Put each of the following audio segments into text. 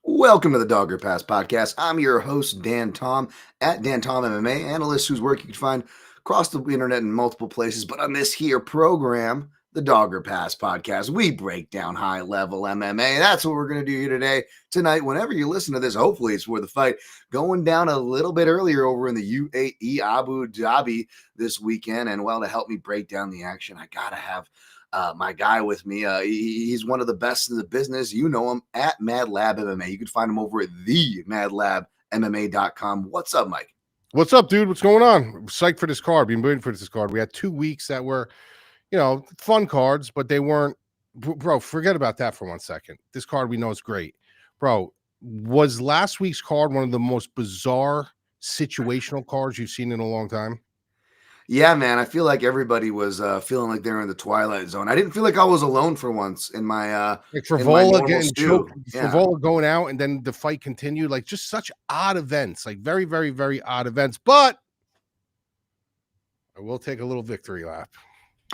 Welcome to the Dogger Pass podcast. I'm your host, Dan Tom, at Dan Tom MMA, analyst whose work you can find across the internet in multiple places. But on this here program, the Dogger Pass podcast, we break down high-level MMA. That's what we're going to do here today, tonight. Whenever you listen to this, hopefully it's for the fight going down a little bit earlier over in the UAE, Abu Dhabi this weekend. And well, to help me break down the action, I got to have my guy with me. He's one of the best in the business. You know him at Mad Lab MMA. You can find him over at the madlabmma.com. What's up, Mike? What's up, dude? What's going on? I'm psyched for this card. Been waiting for this card. We had 2 weeks that were, fun cards, but they weren't. Bro, forget about that for 1 second. This card we know is great. Bro, was last week's card one of the most bizarre situational cards you've seen in a long time? Yeah, man. I feel like everybody was feeling like they're in the twilight zone. I didn't feel like I was alone for once in my like Frivola getting choked, Frivola going out, and then the fight continued. Like just such odd events, like very, very, very odd events. But I will take a little victory lap.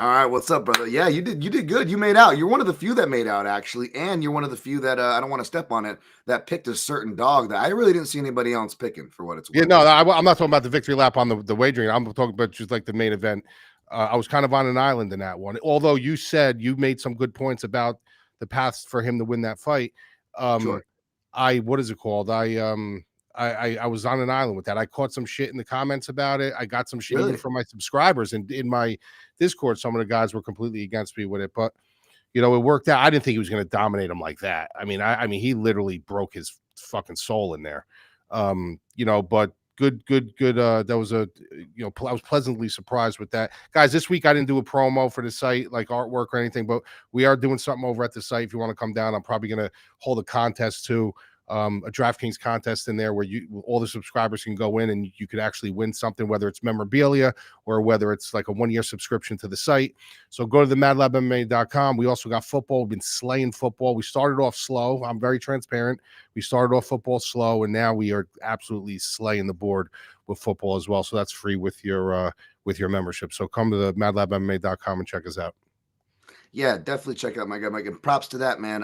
All right, what's up, brother? Yeah, you did good. You made out. You're one of the few that made out, actually, and you're one of the few that I don't want to step on it, that picked a certain dog that I really didn't see anybody else picking, for what it's worth. Yeah, no, I'm not talking about the victory lap on the wagering. I'm talking about just like the main event. I was kind of on an island in that one. Although you said you made some good points about the paths for him to win that fight. Sure. What is it called? I was on an island with that. I caught some shit in the comments about it. I got some shit even from my subscribers, and in my Discord, some of the guys were completely against me with it. But it worked out. I didn't think he was going to dominate him like that. I mean, he literally broke his fucking soul in there. But good. That was I was pleasantly surprised with that. Guys, this week I didn't do a promo for the site, like artwork or anything, but we are doing something over at the site. If you want to come down, I'm probably going to hold a contest too. A DraftKings contest in there where all the subscribers can go in and you could actually win something, whether it's memorabilia or whether it's like a 1-year subscription to the site. So go to the madlabmma.com. We also got football. We've been slaying football. We started off slow. I'm very transparent. We started off football slow, and now we are absolutely slaying the board with football as well. So that's free with your membership. So come to the madlabmma.com and check us out. Yeah, definitely check out my guy Mike. And props to that, man.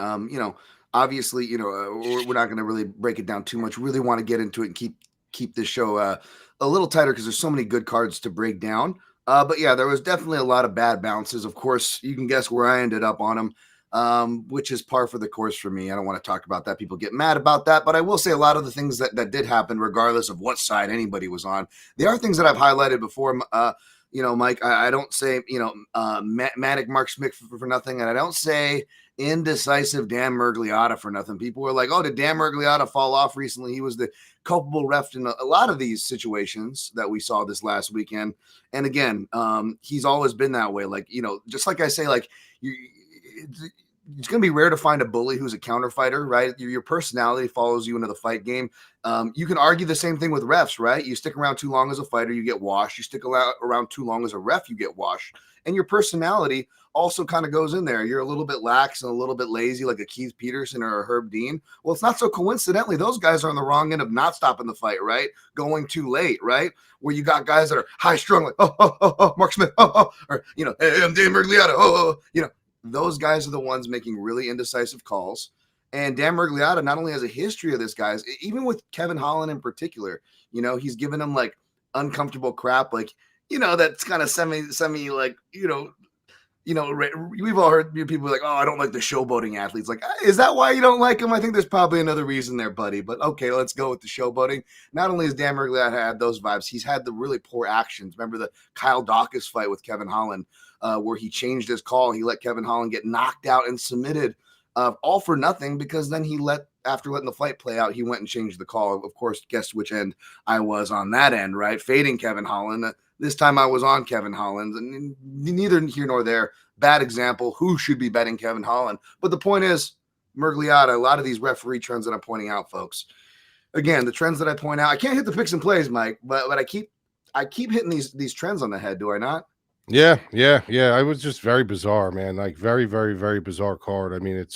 Obviously, we're not going to really break it down too much. We really want to get into it and keep this show a little tighter because there's so many good cards to break down. But yeah, there was definitely a lot of bad bounces. Of course, you can guess where I ended up on them, which is par for the course for me. I don't want to talk about that. People get mad about that. But I will say a lot of the things that did happen, regardless of what side anybody was on, they are things that I've highlighted before. Mike, I don't say, Manic Mark Smith for nothing. And I don't say indecisive Dan Murgliata for nothing. People were like, oh, did Dan Murgliata fall off recently? He was the culpable ref in a lot of these situations that we saw this last weekend. And again, he's always been that way. Like, just like I say, like it's going to be rare to find a bully who's a counter fighter, right? Your personality follows you into the fight game. You can argue the same thing with refs, right? You stick around too long as a fighter, you get washed. You stick around too long as a ref, you get washed. And your personality also kind of goes in there. You're a little bit lax and a little bit lazy, like a Keith Peterson or a Herb Dean. Well, it's not so coincidentally, those guys are on the wrong end of not stopping the fight, right? Going too late, right? Where you got guys that are high strung, like, Mark Smith, or, hey, I'm Dan Murgliata, those guys are the ones making really indecisive calls. And Dan Murgliata not only has a history of this, guys, even with Kevin Holland in particular, he's given him like uncomfortable crap, like, that's kind of semi, like, we've all heard people like, oh, I don't like the showboating athletes. Like, is that why you don't like him? I think there's probably another reason there, buddy. But okay, let's go with the showboating. Not only has Dan Murgliata had those vibes, he's had the really poor actions. Remember the Kyle Dawkins fight with Kevin Holland, where he changed his call. He let Kevin Holland get knocked out and submitted, all for nothing, because then after letting the fight play out, he went and changed the call. Of course, guess which end I was on that end, right? Fading Kevin Holland. This time I was on Kevin Holland, and neither here nor there. Bad example. Who should be betting Kevin Holland? But the point is, Murgliata, a lot of these referee trends that I'm pointing out, folks. Again, the trends that I point out, I can't hit the picks and plays, Mike, but I keep hitting these trends on the head, do I not? Yeah. It was just very bizarre, man. Like very, very, very bizarre card. I mean, it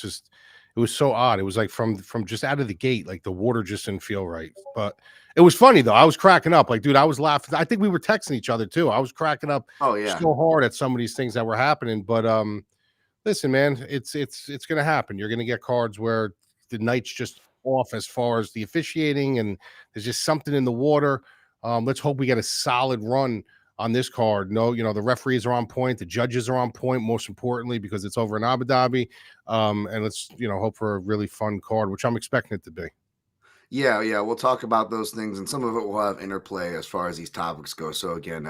It was so odd. It was like from just out of the gate, like the water just didn't feel right. But it was funny though. I was cracking up. Like, dude, I was laughing. I think we were texting each other too. I was cracking up Oh yeah. so hard at some of these things that were happening. But listen, man, it's gonna happen. You're gonna get cards where the night's just off as far as the officiating, and there's just something in the water. Let's hope we get a solid run on this card. No, the referees are on point, the judges are on point, most importantly, because it's over in Abu Dhabi. And let's, hope for a really fun card, which I'm expecting it to be. Yeah, we'll talk about those things, and some of it will have interplay as far as these topics go. So again,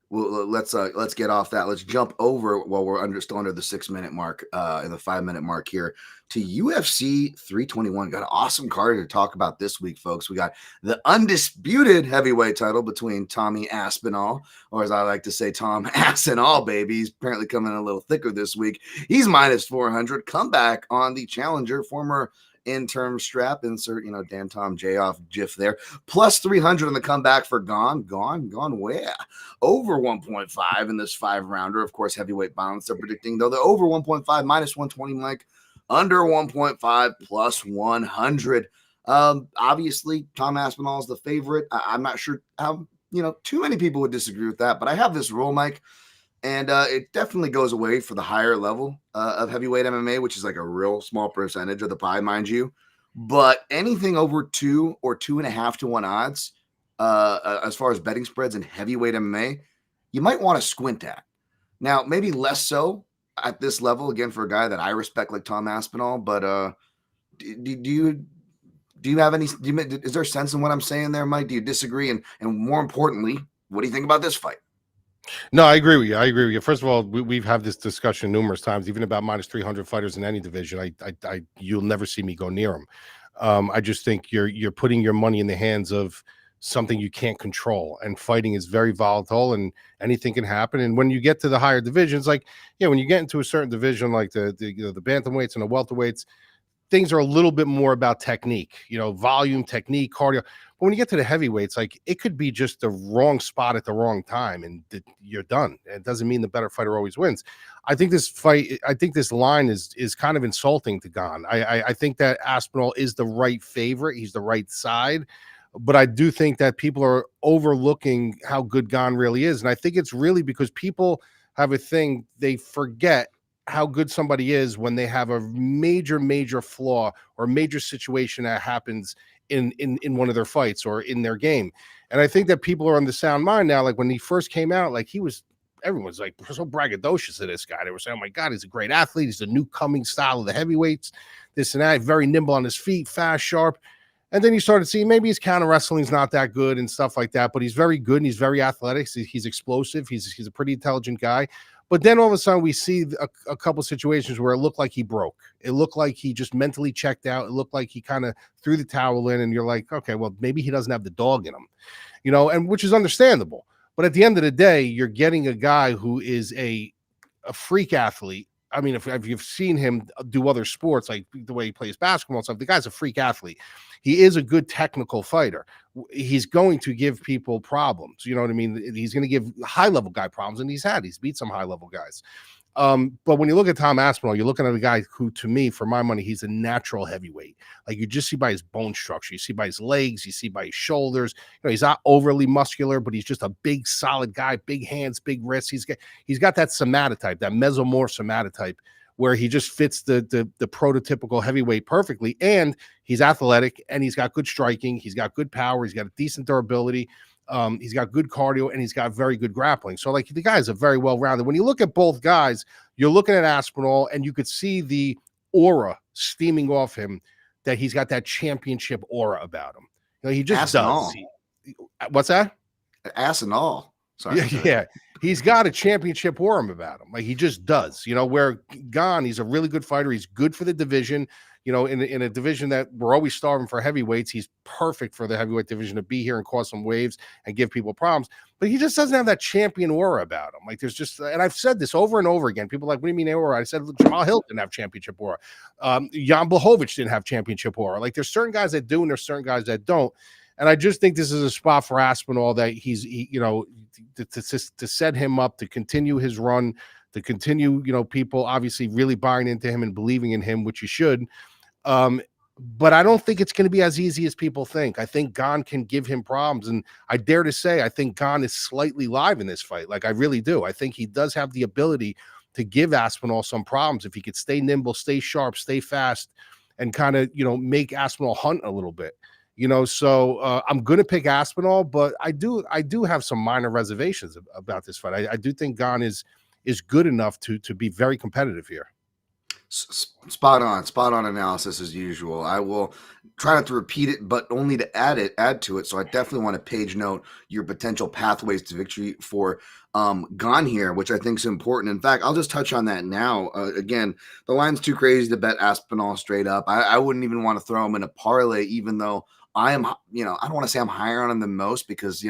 let's get off that. Let's jump over while we're still under the 6-minute mark, in the 5-minute mark here, to UFC 321. Got an awesome card to talk about this week, folks. We got the undisputed heavyweight title between Tommy Aspinall, or as I like to say, Tom Aspinall, baby. He's apparently coming in a little thicker this week. He's minus 400. Comeback on the challenger, former in-term strap, insert, Dan Tom J off GIF there, plus 300 on the comeback for Gone where? Over 1.5 in this 5-rounder. Of course, heavyweight balance they're predicting, though. The over 1.5, minus 120, Mike. Under 1.5, plus 100. Obviously, Tom Aspinall is the favorite. I'm not sure how, too many people would disagree with that, but I have this rule, Mike, and it definitely goes away for the higher level of heavyweight MMA, which is like a real small percentage of the pie, mind you. But anything over 2 or 2.5 to 1 odds, as far as betting spreads in heavyweight MMA, you might want to squint at. Now, maybe less so at this level, again, for a guy that I respect like Tom Aspinall. But do you have any? Is there sense in what I'm saying there, Mike? Do you disagree? And more importantly, what do you think about this fight? No, I agree with you. First of all, we've had this discussion numerous times, even about minus 300 fighters in any division. You'll never see me go near them. I just think you're putting your money in the hands of something you can't control, and fighting is very volatile, and anything can happen. And when you get to the higher divisions, like, when you get into a certain division, like the bantamweights and the welterweights, things are a little bit more about technique, volume, technique, cardio. But when you get to the heavyweights, like, it could be just the wrong spot at the wrong time, and you're done. It doesn't mean the better fighter always wins. I think this line is kind of insulting to Gane. I think that Aspinall is the right favorite. He's the right side. But I do think that people are overlooking how good Gane really is. And I think it's really because people have a thing, they forget how good somebody is when they have a major flaw or major situation that happens in one of their fights or in their game. And I think that people are on the sound mind now. Like when he first came out, like everyone's like so braggadocious of this guy. They were saying, oh my God, he's a great athlete. He's the new coming style of the heavyweights, this and that, very nimble on his feet, fast, sharp. And then you started seeing maybe his counter wrestling is not that good and stuff like that, but he's very good and he's very athletic. He's explosive. He's a pretty intelligent guy. But then all of a sudden we see a couple situations where it looked like he broke. It looked like he just mentally checked out. It looked like he kind of threw the towel in, and you're like, okay, well, maybe he doesn't have the dog in him, and which is understandable. But at the end of the day, you're getting a guy who is a freak athlete. I mean, if you've seen him do other sports, like the way he plays basketball and stuff, the guy's a freak athlete. He is a good technical fighter. He's going to give people problems. You know what I mean? He's going to give high-level guy problems, and he's beat some high-level guys. But when you look at Tom Aspinall, you're looking at a guy who, to me, for my money, he's a natural heavyweight. Like, you just see by his bone structure, you see by his legs, you see by his shoulders. He's not overly muscular, but he's just a big, solid guy, big hands, big wrists. He's got that somatotype, that mesomorph somatotype, where he just fits the prototypical heavyweight perfectly. And he's athletic, and he's got good striking. He's got good power. He's got a decent durability. He's got good cardio, and he's got very good grappling. So, like, the guy's a very well-rounded. When you look at both guys, you're looking at Aspinall, and you could see the aura steaming off him, that he's got that championship aura about him. He just does. What's that? Ass and all. Sorry. Yeah. He's got a championship aura about him. Like, he just does. Where Gane, he's a really good fighter. He's good for the division. In a division that we're always starving for heavyweights, he's perfect for the heavyweight division to be here and cause some waves and give people problems. But he just doesn't have that champion aura about him. Like, there's just, and I've said this over and over again. People are like, what do you mean aura? I said, Jamal Hill didn't have championship aura. Jan Blachowicz didn't have championship aura. Like, there's certain guys that do, and there's certain guys that don't. And I just think this is a spot for Aspinall that to set him up to continue his run, to continue, people obviously really buying into him and believing in him, which you should. But I don't think it's going to be as easy as people think. I think Gane can give him problems. And I dare to say, I think Gane is slightly live in this fight. Like, I really do. I think he does have the ability to give Aspinall some problems if he could stay nimble, stay sharp, stay fast, and kind of, make Aspinall hunt a little bit. So I'm going to pick Aspinall, but I do have some minor reservations about this fight. I do think Gane is good enough to be very competitive here. Spot on analysis as usual. I will try not to repeat it, but only to add to it. So I definitely want to page note your potential pathways to victory for Gane here, which I think is important. In fact, I'll just touch on that now. Again, the line's too crazy to bet Aspinall straight up. I wouldn't even want to throw him in a parlay, even though I am, I don't want to say I'm higher on him than most because,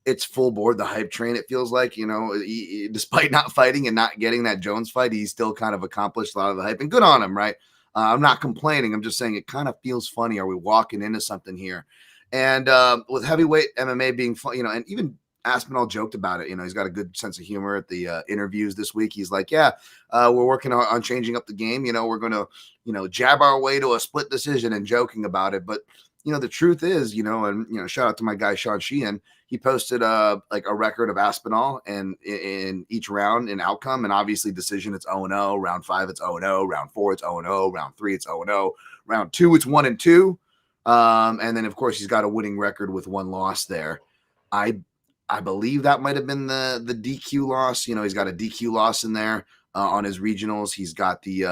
it's full board, the hype train. It feels like, despite not fighting and not getting that Jones fight, he's still kind of accomplished a lot of the hype, and good on him, right? I'm not complaining. I'm just saying it kind of feels funny. Are we walking into something here? And with heavyweight MMA being fun, and even Aspinall joked about it. He's got a good sense of humor at the interviews this week. He's like, yeah, we're working on changing up the game. We're going to, jab our way to a split decision, and joking about it. But, the truth is, and, shout out to my guy, Sean Sheehan. He posted like a record of Aspinall and in each round in outcome, and obviously decision it's 0-0, round 5 it's 0-0, round 4 it's 0-0, round 3 it's 0-0, round 2 it's 1-2, and then of course he's got a winning record with 1 loss there. I believe that might have been the DQ loss. He's got a DQ loss in there on his regionals. He's got the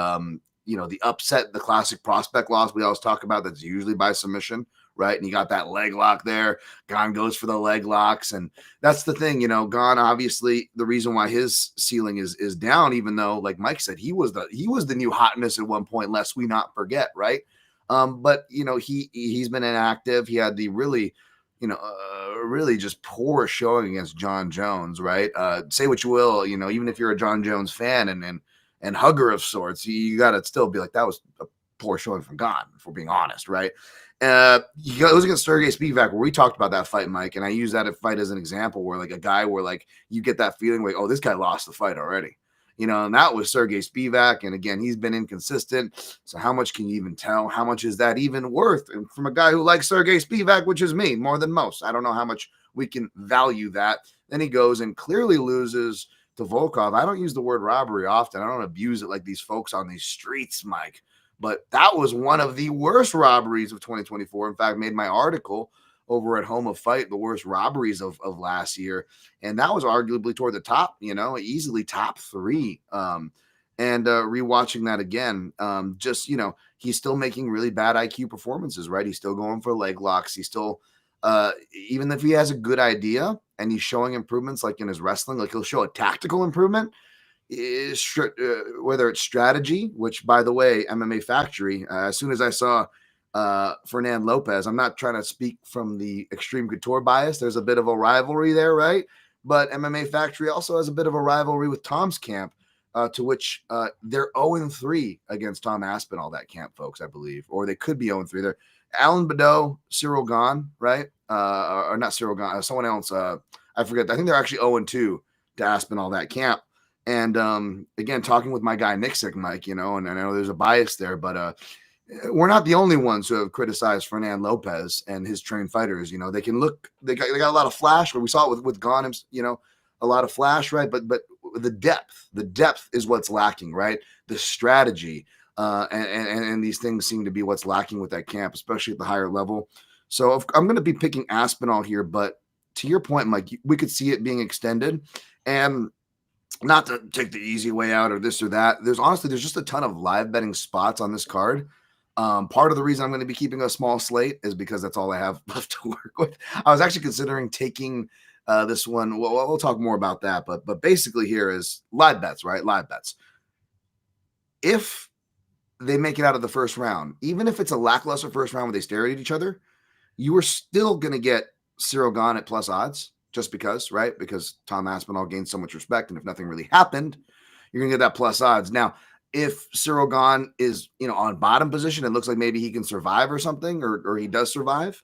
the upset, the classic prospect loss we always talk about. That's usually by submission. Right. And you got that leg lock there. Gane goes for the leg locks. And that's the thing, Gane, obviously the reason why his ceiling is down, even though, like Mike said, he was the new hotness at one point, lest we not forget. Right. But he's been inactive. He had the really, really just poor showing against John Jones. Right. Say what you will, even if you're a John Jones fan and hugger of sorts, you got to still be like, that was a poor showing from Gane, if we're being honest. Right. He goes against Sergey Spivak, where we talked about that fight, Mike, and I use that fight as an example where, like, a guy where, like, you get that feeling like, oh, this guy lost the fight already, and that was Sergey Spivak. And again, he's been inconsistent. So how much can you even tell? How much is that even worth? And from a guy who likes Sergey Spivak, which is me, more than most, I don't know how much we can value that. Then he goes and clearly loses to Volkov. I don't use the word robbery often. I don't abuse it like these folks on these streets, Mike. But that was one of the worst robberies of 2024. In fact, made my article over at Home of Fight, the worst robberies of last year. And that was arguably toward the top, easily top 3. And rewatching that again, just, he's still making really bad IQ performances, right? He's still going for leg locks. He's still, even if he has a good idea and he's showing improvements like in his wrestling, like he'll show a tactical improvement, whether it's strategy, which, by the way, MMA Factory, as soon as I saw Fernand Lopez, I'm not trying to speak from the Extreme Couture bias. There's a bit of a rivalry there, right? But MMA Factory also has a bit of a rivalry with Tom's camp, to which they're 0-3 against Tom Aspinall, that camp, folks, I believe. Or they could be 0-3. They're Alan Badeau, Cyril Gane, right? Or not Cyril Gane, someone else. I forget. I think they're actually 0-2 to Aspinall, that camp. And again, talking with my guy Nixick, Mike, and I know there's a bias there, but we're not the only ones who have criticized Fernand Lopez and his trained fighters. They can look, they got a lot of flash, where we saw it with Gane, a lot of flash, right? But the depth is what's lacking, right? The strategy, and these things seem to be what's lacking with that camp, especially at the higher level. So I'm going to be picking Aspinall here, but to your point, Mike, we could see it being extended, and not to take the easy way out or this or that. There's just a ton of live betting spots on this card. Part of the reason I'm going to be keeping a small slate is because that's all I have left to work with. I was actually considering taking this one. We'll talk more about that, but basically here is live bets, right? Live bets. If they make it out of the first round, even if it's a lackluster first round where they stare at each other, you are still going to get Cyril Gane at plus odds. Just because, right? Because Tom Aspinall gained so much respect, and if nothing really happened, you're going to get that plus odds. Now, if Cyril Gane is, on bottom position, it looks like maybe he can survive or something, or he does survive.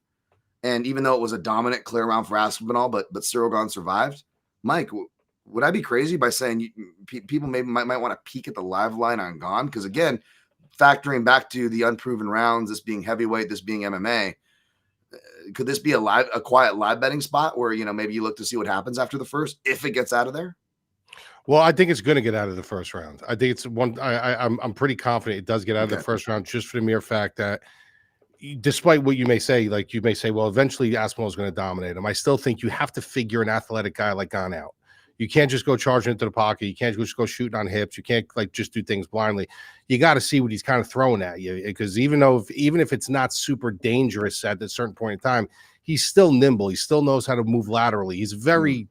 And even though it was a dominant clear round for Aspinall, but Cyril Gane survived. Mike, would I be crazy by saying people maybe might want to peek at the live line on Gane? Because again, factoring back to the unproven rounds, this being heavyweight, this being MMA, could this be a quiet live betting spot where, maybe you look to see what happens after the first, if it gets out of there? Well, I think it's going to get out of the first round. I think it's one. I'm pretty confident it does get out of the first round, just for the mere fact that, despite what you may say, like you may say, well, eventually Aspinall is going to dominate him. I still think you have to figure an athletic guy like Gane out. You can't just go charging into the pocket. You can't just go shooting on hips. You can't just do things blindly. You got to see what he's kind of throwing at you, because even if it's not super dangerous at a certain point in time, he's still nimble. He still knows how to move laterally. He's very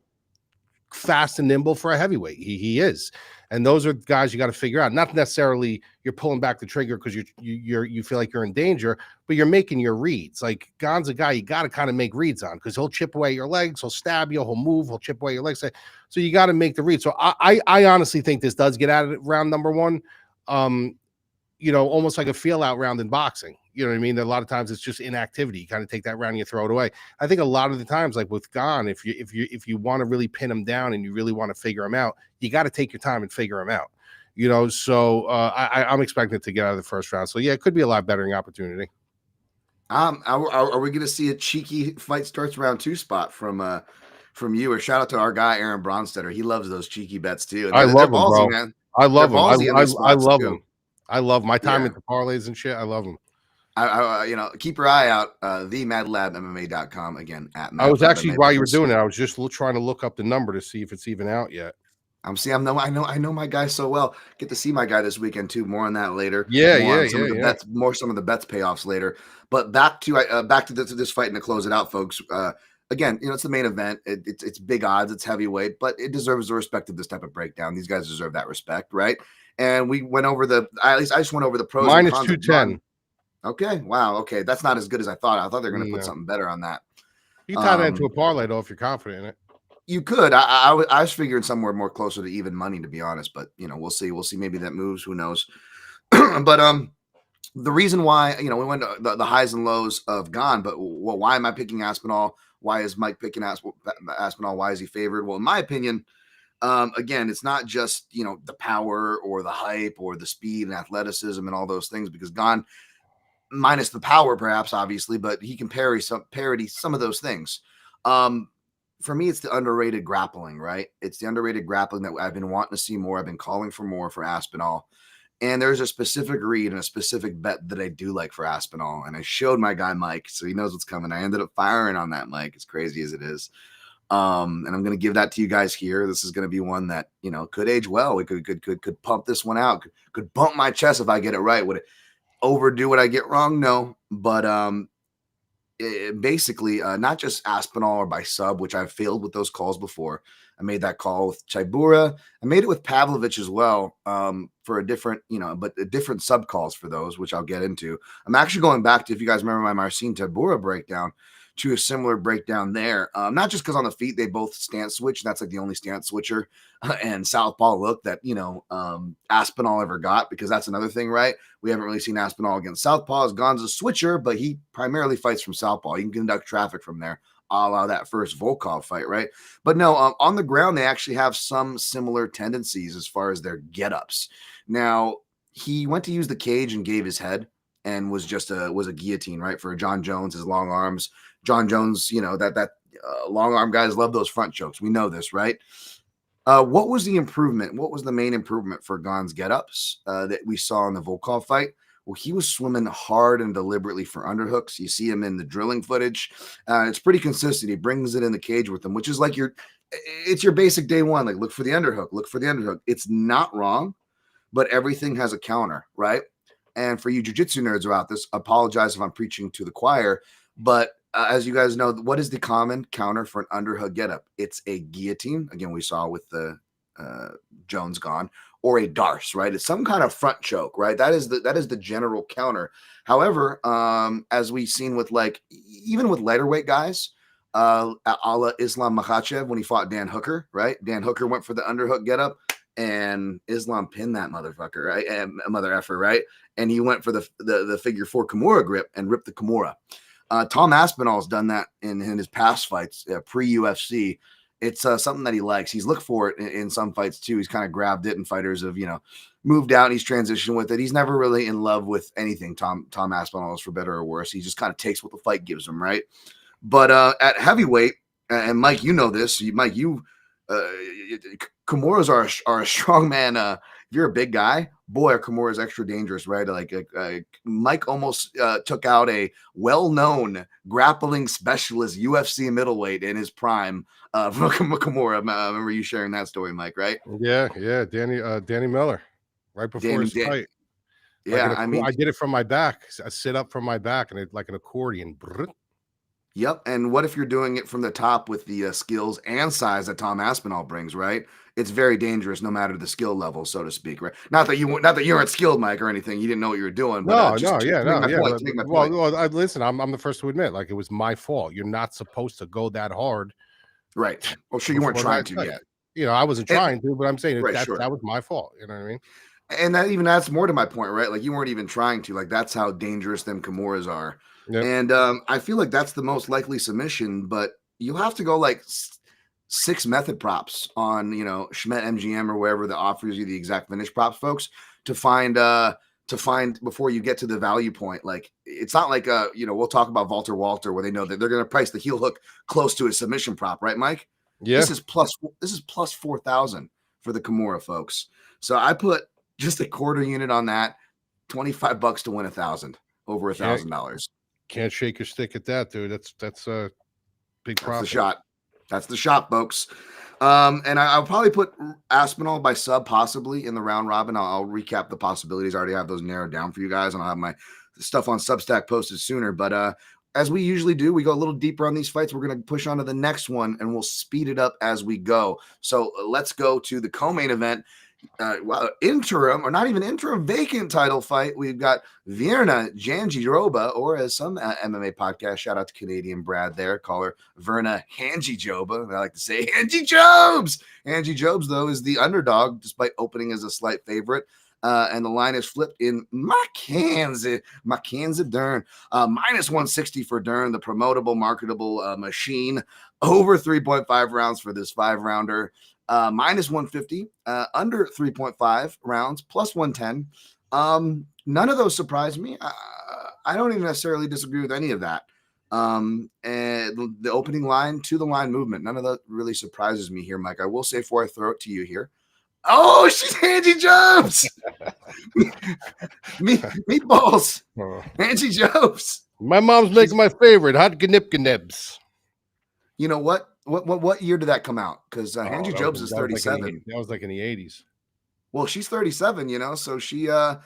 fast and nimble for a heavyweight. He is. And those are guys you got to figure out. Not necessarily you're pulling back the trigger because you feel like you're in danger, but you're making your reads. Like Gane's a guy you got to kind of make reads on, because he'll chip away your legs, he'll stab you, he'll move, he'll chip away your legs. So you got to make the read. So I honestly think this does get out of round number one. Almost like a feel out round in boxing. You know what I mean? A lot of times it's just inactivity. You kind of take that round and you throw it away. I think a lot of the times, like with Gane, if you want to really pin him down and you really want to figure him out, you got to take your time and figure him out. So I'm expecting it to get out of the first round. So yeah, it could be a lot bettering opportunity. Are we going to see a cheeky fight starts round 2 spot from you? Or shout out to our guy Aaron Bronstetter. He loves those cheeky bets too. I love him, bro. Man. I love him. I love too. him. I love my time at the parlays and shit. I love him. Keep your eye out. The MadLabMMA.com again. I was actually, while you were doing it, I was just trying to look up the number to see if it's even out yet. I know my guy so well. Get to see my guy this weekend too. More on that later. More some of the bets payoffs later. But back to this fight and to close it out, folks. Again, it's the main event. It's big odds. It's heavyweight, but it deserves the respect of this type of breakdown. These guys deserve that respect, right? And we went over I just went over the pros. Minus 210. Okay. Wow. Okay. That's not as good as I thought. I thought they were going to put something better on that. You can tie that into a parlay, though, if you're confident in it. You could. I was figuring somewhere more closer to even money, to be honest. But, we'll see. We'll see. Maybe that moves. Who knows? But the reason why, we went to the highs and lows of Gane. But why am I picking Aspinall? Why is Mike picking Aspinall? Why is he favored? Well, in my opinion, again, it's not just, the power or the hype or the speed and athleticism and all those things, because Gane, minus the power, perhaps, obviously, but he can parody some of those things. For me, it's the underrated grappling, right? It's the underrated grappling that I've been wanting to see more. I've been calling for more for Aspinall. And there's a specific read and a specific bet that I do like for Aspinall. And I showed my guy Mike, so he knows what's coming. I ended up firing on that, Mike, as crazy as it is. And I'm going to give that to you guys here. This is going to be one that, could age well. We could pump this one out. Could bump my chest if I get it right. Would it overdo what I get wrong? No. But basically, not just Aspinall or by sub, which I've failed with those calls before. I made that call with Chaibura. I made it with Pavlovich as well, for a different, but different sub calls for those, which I'll get into. I'm actually going back to, if you guys remember my Marcin Tybura breakdown, to a similar breakdown there. Not just because on the feet they both stance switch. That's like the only stance switcher and southpaw look that Aspinall ever got, because that's another thing, right? We haven't really seen Aspinall against southpaws. Gane's a switcher, but he primarily fights from southpaw. You can conduct traffic from there, a la that first Volkov fight, right? But no, on the ground they actually have some similar tendencies as far as their get-ups. Now, he went to use the cage and gave his head and was a guillotine, right? For John Jones, his long arms. John Jones, that long arm guys love those front chokes. We know this, right? What was the improvement? What was the main improvement for Gane's get-ups that we saw in the Volkov fight? Well, he was swimming hard and deliberately for underhooks. You see him in the drilling footage. It's pretty consistent. He brings it in the cage with him, which is like it's your basic day one. Like, look for the underhook. Look for the underhook. It's not wrong, but everything has a counter, right? And for you jiu-jitsu nerds about this, apologize if I'm preaching to the choir, but as you guys know, what is the common counter for an underhook getup? It's a guillotine. Again, we saw with the Jones Gane, or a darce, right? It's some kind of front choke, right? That is the general counter. However, as we've seen with even with lighter weight guys, a la Islam Makhachev when he fought Dan Hooker, right? Dan Hooker went for the underhook getup, and Islam pinned that motherfucker, right? And mother effer, right? And he went for the figure 4 Kimura grip and ripped the Kimura. Tom Aspinall has done that in his past fights, pre-UFC, it's something that he likes. He's looked for it in some fights too. He's kind of grabbed it, and fighters have, moved out, and he's transitioned with it. He's never really in love with anything. Tom Aspinall is, for better or worse. He just kind of takes what the fight gives him, right? But at heavyweight, and Mike, you know this. Mike, Kimuras are a strong man. If you're a big guy, boy, are Kimuras extra dangerous, right? Like Mike almost took out a well-known grappling specialist UFC middleweight in his prime from Kimura. I remember you sharing that story, Mike, right? Yeah, Danny Miller, right before his fight. Yeah, I did it from my back. I sit up from my back, and it like an accordion. Yep. And what if you're doing it from the top with the skills and size that Tom Aspinall brings, right? It's very dangerous, no matter the skill level, so to speak, right? Not that you weren't skilled, Mike, or anything. You didn't know what you were doing. But, Well, listen, I'm the first to admit, like, it was my fault. You're not supposed to go that hard, right? Well, sure, you weren't trying to yet. I wasn't trying to, but I'm saying that was my fault. You know what I mean? And that even adds more to my point, right? Like, you weren't even trying to. Like, that's how dangerous them Kimuras are. Yep. And I feel like that's the most likely submission, but you have to go like 6 method props on, Schmidt MGM or wherever that offers you the exact finish props, folks, to find before you get to the value point. Like, it's not like we'll talk about Walter where they know that they're going to price the heel hook close to a submission prop, right, Mike? Yeah. This is plus 4,000 for the Kimura, folks. So I put just a quarter unit on that, $25 to win 1,000, over $1,000. Can't shake your stick at that, dude. That's a big profit. That's the shot, folks. And I'll probably put Aspinall by sub possibly in the round robin. I'll recap the possibilities. I already have those narrowed down for you guys, and I'll have my stuff on Substack posted sooner. But as we usually do, we go a little deeper on these fights. We're going to push on to the next one, and we'll speed it up as we go. So let's go to the co-main event. Interim, or not even interim, vacant title fight. We've got Virna Jandiroba, or as some MMA podcasts, shout out to Canadian Brad there, call her Virna Jandiroba. I like to say Angie Jobs. Angie Jobs, though, is the underdog, despite opening as a slight favorite. And the line is flipped in Mackenzie Dern. Minus 160 for Dern, the promotable, marketable machine. Over 3.5 rounds for this 5-rounder. Minus 150, under 3.5 rounds, plus 110. None of those surprised me. I don't even necessarily disagree with any of that. And the opening line to the line movement, none of that really surprises me here, Mike. I will say, before I throw it to you here, oh, she's Angie Jobs. Meatballs. Angie Jobs. My mom's making my favorite, hot gnip. You know what? What year did that come out? Because Angie Jobs is 37. That was like in the 80s. Well, she's 37, so she, if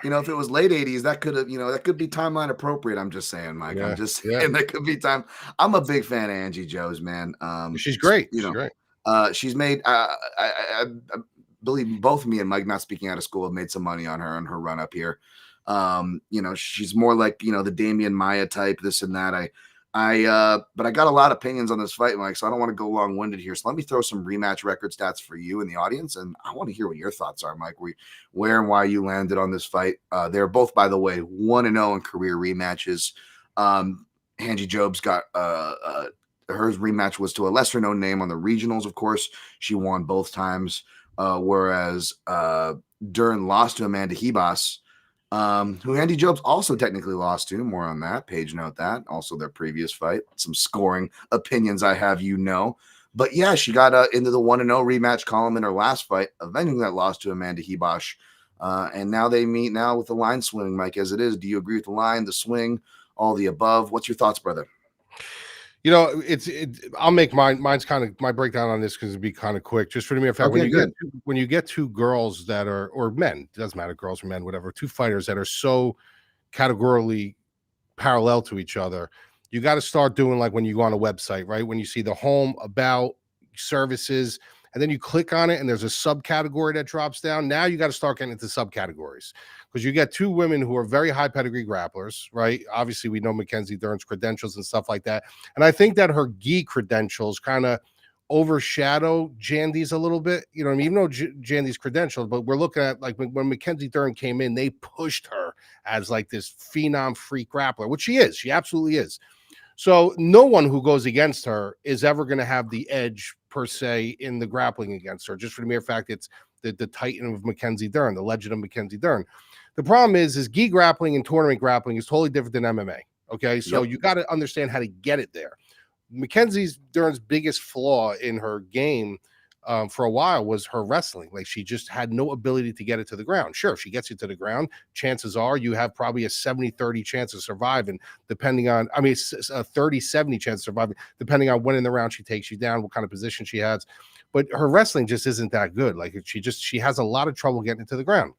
it was late 80s, that could have, that could be timeline appropriate. I'm just saying, Mike. I'm just saying that could be time. I'm a big fan of Angie Jobs, man. She's great. She's great. She's made, I believe both me and Mike, not speaking out of school, have made some money on her and her run up here. She's more like, the Damian Maia type, this and that. But I got a lot of opinions on this fight, Mike, so I don't want to go long-winded here. So let me throw some rematch record stats for you in the audience, and I want to hear what your thoughts are, Mike, where and why you landed on this fight. They're both, by the way, 1-0 in career rematches. Angie Jobs got her rematch was to a lesser-known name on the regionals, of course. She won both times, whereas Dern lost to Amanda Ribas, who Angie Jobs also technically lost to. More on that. Page note that. Also their previous fight. Some scoring opinions I have, But yeah, she got into the 1-0 rematch column in her last fight, avenging that loss to Amanda Ribas. And now they meet now with the line swing, Mike, as it is. Do you agree with the line, the swing, all the above? What's your thoughts, brother? I'll make mine's kind of my breakdown on this because it'd be kind of quick. Just for the mere fact, when you get two girls that are, or men, it doesn't matter, girls or men, whatever, two fighters that are so categorically parallel to each other, you got to start doing like when you go on a website, right? When you see the home, about, services, and then you click on it and there's a subcategory that drops down. Now you got to start getting into subcategories because you get two women who are very high pedigree grapplers, right? Obviously, we know Mackenzie Dern's credentials and stuff like that. And I think that her gi credentials kind of overshadow Jandy's a little bit, you know what I mean? Even though Jandy's credentials, but we're looking at like when Mackenzie Dern came in, they pushed her as like this phenom freak grappler, which she is. She absolutely is. So no one who goes against her is ever going to have the edge per se in the grappling against her, just for the mere fact it's the titan of Mackenzie Dern, the legend of Mackenzie Dern. The problem is gi grappling and tournament grappling is totally different than MMA. Okay, so you got to understand how to get it there. Mackenzie Dern's biggest flaw in her game for a while was her wrestling. Like, she just had no ability to get it to the ground. Sure, if she gets it to the ground, chances are you have probably a 70-30 chance of surviving, depending on, I mean, it's a 30-70 chance of surviving, depending on when in the round she takes you down, what kind of position she has. But her wrestling just isn't that good. Like, she has a lot of trouble getting it to the ground.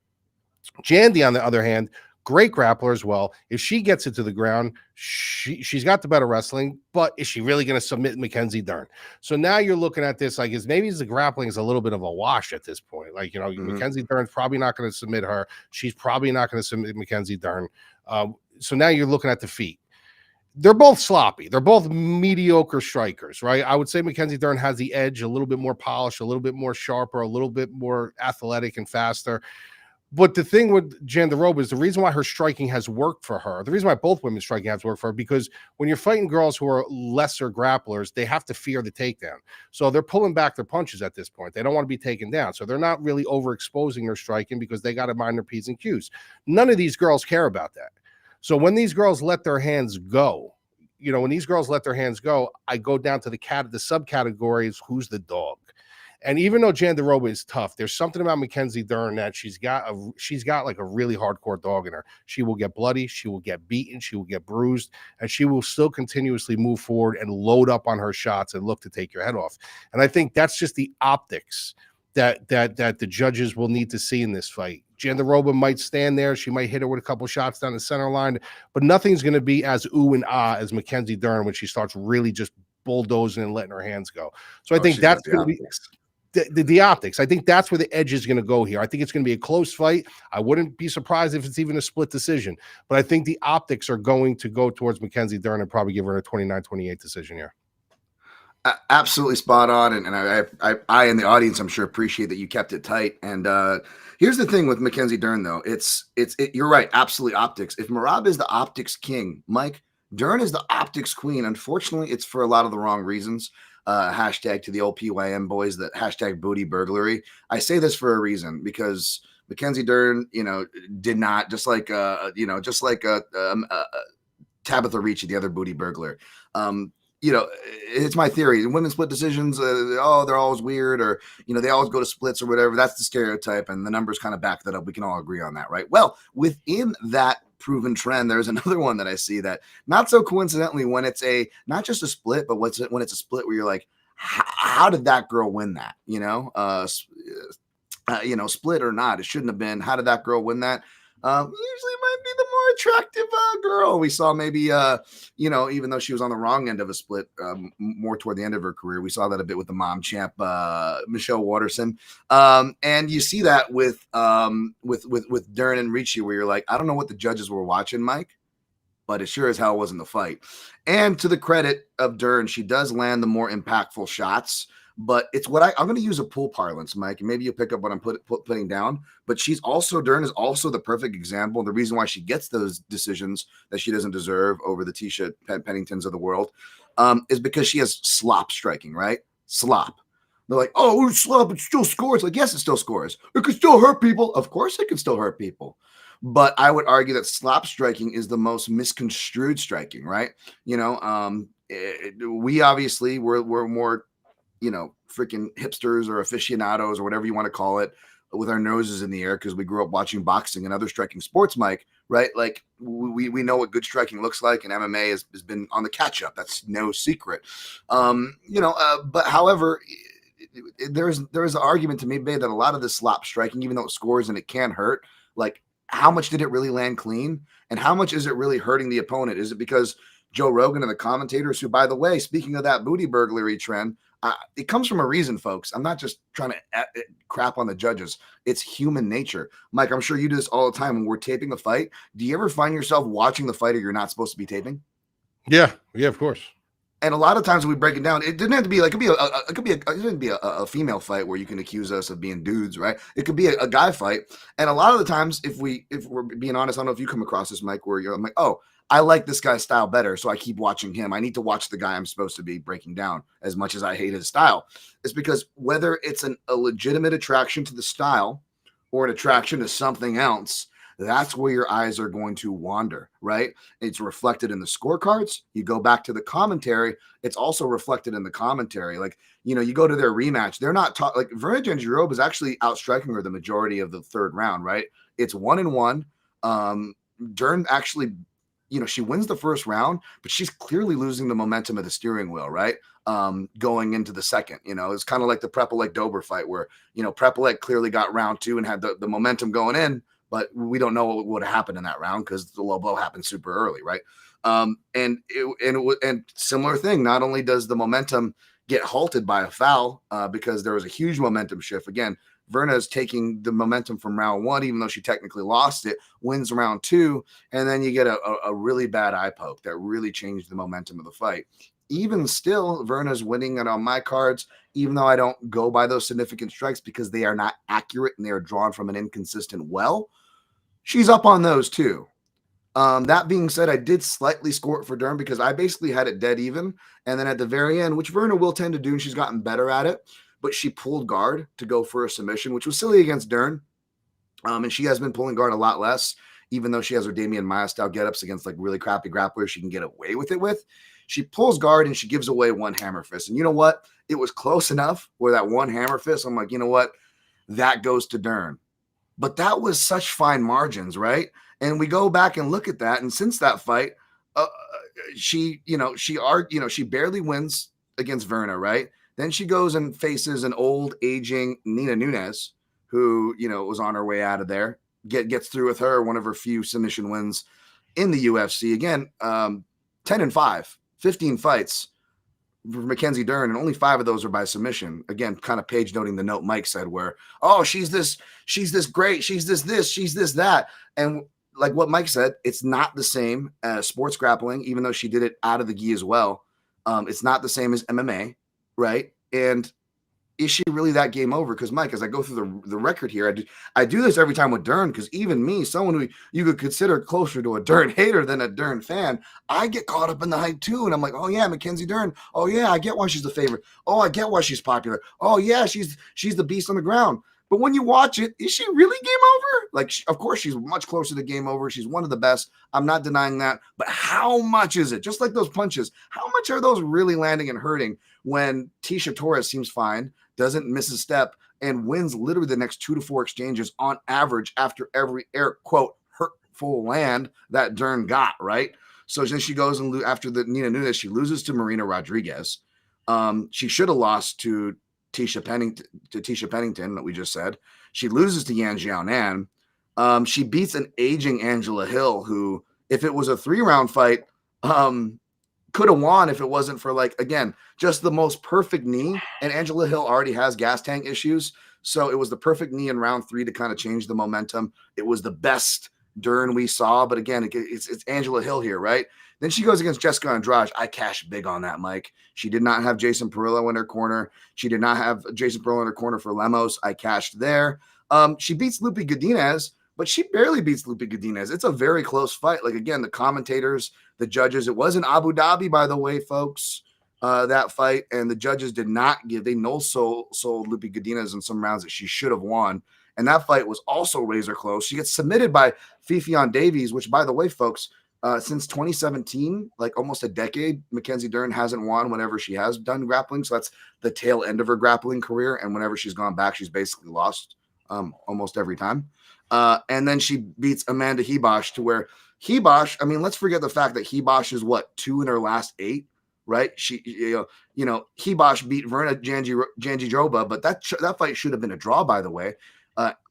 Jandy, on the other hand, great grappler as well. If she gets it to the ground, she's got the better wrestling, but is she really going to submit Mackenzie Dern? So now you're looking at this like, maybe the grappling is a little bit of a wash at this point. Like, you know, Mackenzie Dern's probably not going to submit her. She's probably not going to submit Mackenzie Dern. So now you're looking at the feet. They're both sloppy. They're both mediocre strikers, right? I would say Mackenzie Dern has the edge, a little bit more polished, a little bit more sharper, a little bit more athletic and faster. But the thing with Jandiroba is the reason why her striking has worked for her, the reason why both women's striking has worked for her, because when you're fighting girls who are lesser grapplers, they have to fear the takedown. So they're pulling back their punches at this point. They don't want to be taken down. So they're not really overexposing their striking because they got to mind their P's and Q's. None of these girls care about that. So when these girls let their hands go, you know, when these girls let their hands go, I go down to the subcategories, who's the dog? And even though Jandiroba is tough, there's something about Mackenzie Dern that she's got like a really hardcore dog in her. She will get bloody, she will get beaten, she will get bruised, and she will still continuously move forward and load up on her shots and look to take your head off. And I think that's just the optics that the judges will need to see in this fight. Jandiroba might stand there, she might hit her with a couple shots down the center line, but nothing's going to be as ooh and ah as Mackenzie Dern when she starts really just bulldozing and letting her hands go. So I think that's going to be the optics. I think that's where the edge is going to go here. I think it's going to be a close fight. I wouldn't be surprised if it's even a split decision, but I think the optics are going to go towards Mackenzie Dern and probably give her a 29-28 decision here. Absolutely spot on. And I in the audience, I'm sure, appreciate that you kept it tight. And here's the thing with Mackenzie Dern, though. You're right. Absolutely optics. If Merab is the optics king, Mike, Dern is the optics queen. Unfortunately, it's for a lot of the wrong reasons. Hashtag to the old PYM boys, that hashtag booty burglary. I say this for a reason, because Mackenzie Dern, you know, did not, just like Tabitha Ricci, the other booty burglar. You know, it's my theory. Women split decisions, they're always weird, or, you know, they always go to splits or whatever. That's the stereotype, and the numbers kind of back that up. We can all agree on that, right? Well, within that proven trend, there's another one that I see that, not so coincidentally, when it's not just a split, but when it's a split where you're like, how did that girl win that? You know, split or not, it shouldn't have been. How did that girl win that? Usually might be the more attractive girl. We saw maybe, you know, even though she was on the wrong end of a split, more toward the end of her career, we saw that a bit with the mom champ, Michelle Waterson. And you see that with Dern and Ricci, where you're like, I don't know what the judges were watching, Mike, but it sure as hell wasn't the fight. And to the credit of Dern, she does land the more impactful shots. But it's what I'm going to use a pool parlance, Mike, and maybe you'll pick up what I'm putting down. But Dern is also the perfect example. The reason why she gets those decisions that she doesn't deserve over the Tisha Penningtons of the world is because she has slop striking, right? Slop. They're like, oh, slop, it still scores. Like, yes, it still scores. It could still hurt people. Of course it can still hurt people. But I would argue that slop striking is the most misconstrued striking, right? You know, we obviously, we're more, you know, freaking hipsters or aficionados or whatever you want to call it, with our noses in the air because we grew up watching boxing and other striking sports, Mike, right? Like, we know what good striking looks like, and MMA has been on the catch up. That's no secret. You know, but however, there's an argument to be made that a lot of this slop striking, even though it scores and it can hurt, like, how much did it really land clean? And how much is it really hurting the opponent? Is it because Joe Rogan and the commentators, who, by the way, speaking of that booty burglary trend, it comes from a reason, folks. I'm not just trying to crap on the judges. It's human nature. Mike, I'm sure you do this all the time when we're taping a fight. Do you ever find yourself watching the fighter you're not supposed to be taping? Yeah, of course. And a lot of times we break it down. It didn't have to be like it could be a female fight where you can accuse us of being dudes, right? It could be a guy fight. And a lot of the times, if we're being honest, I don't know if you come across this, Mike, where I'm like, oh, I like this guy's style better, so I keep watching him. I need to watch the guy I'm supposed to be breaking down as much as I hate his style. It's because whether it's a legitimate attraction to the style or an attraction to something else, that's where your eyes are going to wander, right? It's reflected in the scorecards. You go back to the commentary, it's also reflected in the commentary. Like, you go to their rematch, they're not like Virna Jandiroba is actually outstriking her the majority of the third round, right? It's 1-1. Dern actually, she wins the first round, but she's clearly losing the momentum of the steering wheel, right? Going into the second, it's kind of like the Prepolek Dober fight where, Prepolek clearly got round 2 and had the momentum going in, but we don't know what would have happened in that round because the low blow happened super early, right? And similar thing. Not only does the momentum get halted by a foul because there was a huge momentum shift. Again, Virna is taking the momentum from round 1, even though she technically lost it, wins round 2, and then you get a really bad eye poke that really changed the momentum of the fight. Even still, Virna's winning it on my cards, even though I don't go by those significant strikes because they are not accurate and they are drawn from an inconsistent well. She's up on those too. That being said, I did slightly score it for Dern because I basically had it dead even. And then at the very end, which Virna will tend to do, and she's gotten better at it, but she pulled guard to go for a submission, which was silly against Dern. And she has been pulling guard a lot less, even though she has her Damian Maia style get-ups against like really crappy grapplers she can get away with it with. She pulls guard and she gives away one hammer fist. And you know what? It was close enough where that one hammer fist, I'm like, you know what? That goes to Dern. But that was such fine margins, right? And we go back and look at that. And since that fight, she barely wins against Virna, right? Then she goes and faces an old, aging Nina Nunes, who, was on her way out of there. Gets through with her, one of her few submission wins in the UFC. Again, 10-5, 15 fights for Mackenzie Dern, and only 5 of those are by submission. Again, kind of page noting the note Mike said where, oh, she's this great, she's this, she's this, that. And like what Mike said, it's not the same as sports grappling, even though she did it out of the gi as well. It's not the same as MMA, right? And is she really that game over? Because Mike, as I go through the record here, I do this every time with Dern, because even me, someone who you could consider closer to a Dern hater than a Dern fan, I get caught up in the hype too. And I'm like, oh yeah, Mackenzie Dern. Oh yeah, I get why she's the favorite. Oh, I get why she's popular. Oh yeah, she's the beast on the ground. But when you watch it, is she really game over? Like, of course, she's much closer to game over. She's one of the best. I'm not denying that. But how much is it? Just like those punches, how much are those really landing and hurting when Tecia Torres seems fine, doesn't miss a step, and wins literally the next 2 to 4 exchanges on average after every air quote hurtful land that Dern got, right? So then she goes and after the Nina Nunes, she loses to Marina Rodriguez. She should have lost to Tisha Pennington that we just said. She loses to Yan Xiaonan. She beats an aging Angela Hill, who, if it was a 3-round fight, could have won if it wasn't for, like, again, just the most perfect knee. And Angela Hill already has gas tank issues. So it was the perfect knee in round 3 to kind of change the momentum. It was the best Dern we saw. But again, it's Angela Hill here, right? Then she goes against Jessica Andrade. I cashed big on that, Mike. She did not have Jason Perillo in her corner. She did not have Jason Perillo in her corner for Lemos. I cashed there. She beats Lupi Godinez, but she barely beats Lupi Godinez. It's a very close fight. Like, again, the commentators, the judges, it was in Abu Dhabi, by the way, folks, that fight. And the judges did not they no-sold Lupi Godinez in some rounds that she should have won. And that fight was also razor close. She gets submitted by Fifion Davies, which, by the way, folks, since 2017, like almost a decade, Mackenzie Dern hasn't won whenever she has done grappling. So that's the tail end of her grappling career. And whenever she's gone back, she's basically lost almost every time. And then she beats Amanda Hebosh, to where Hebosh, I mean, let's forget the fact that Hebosh is 2 in her last 8, right? She, Hebosh beat Virna Jandiroba, but that fight should have been a draw, by the way.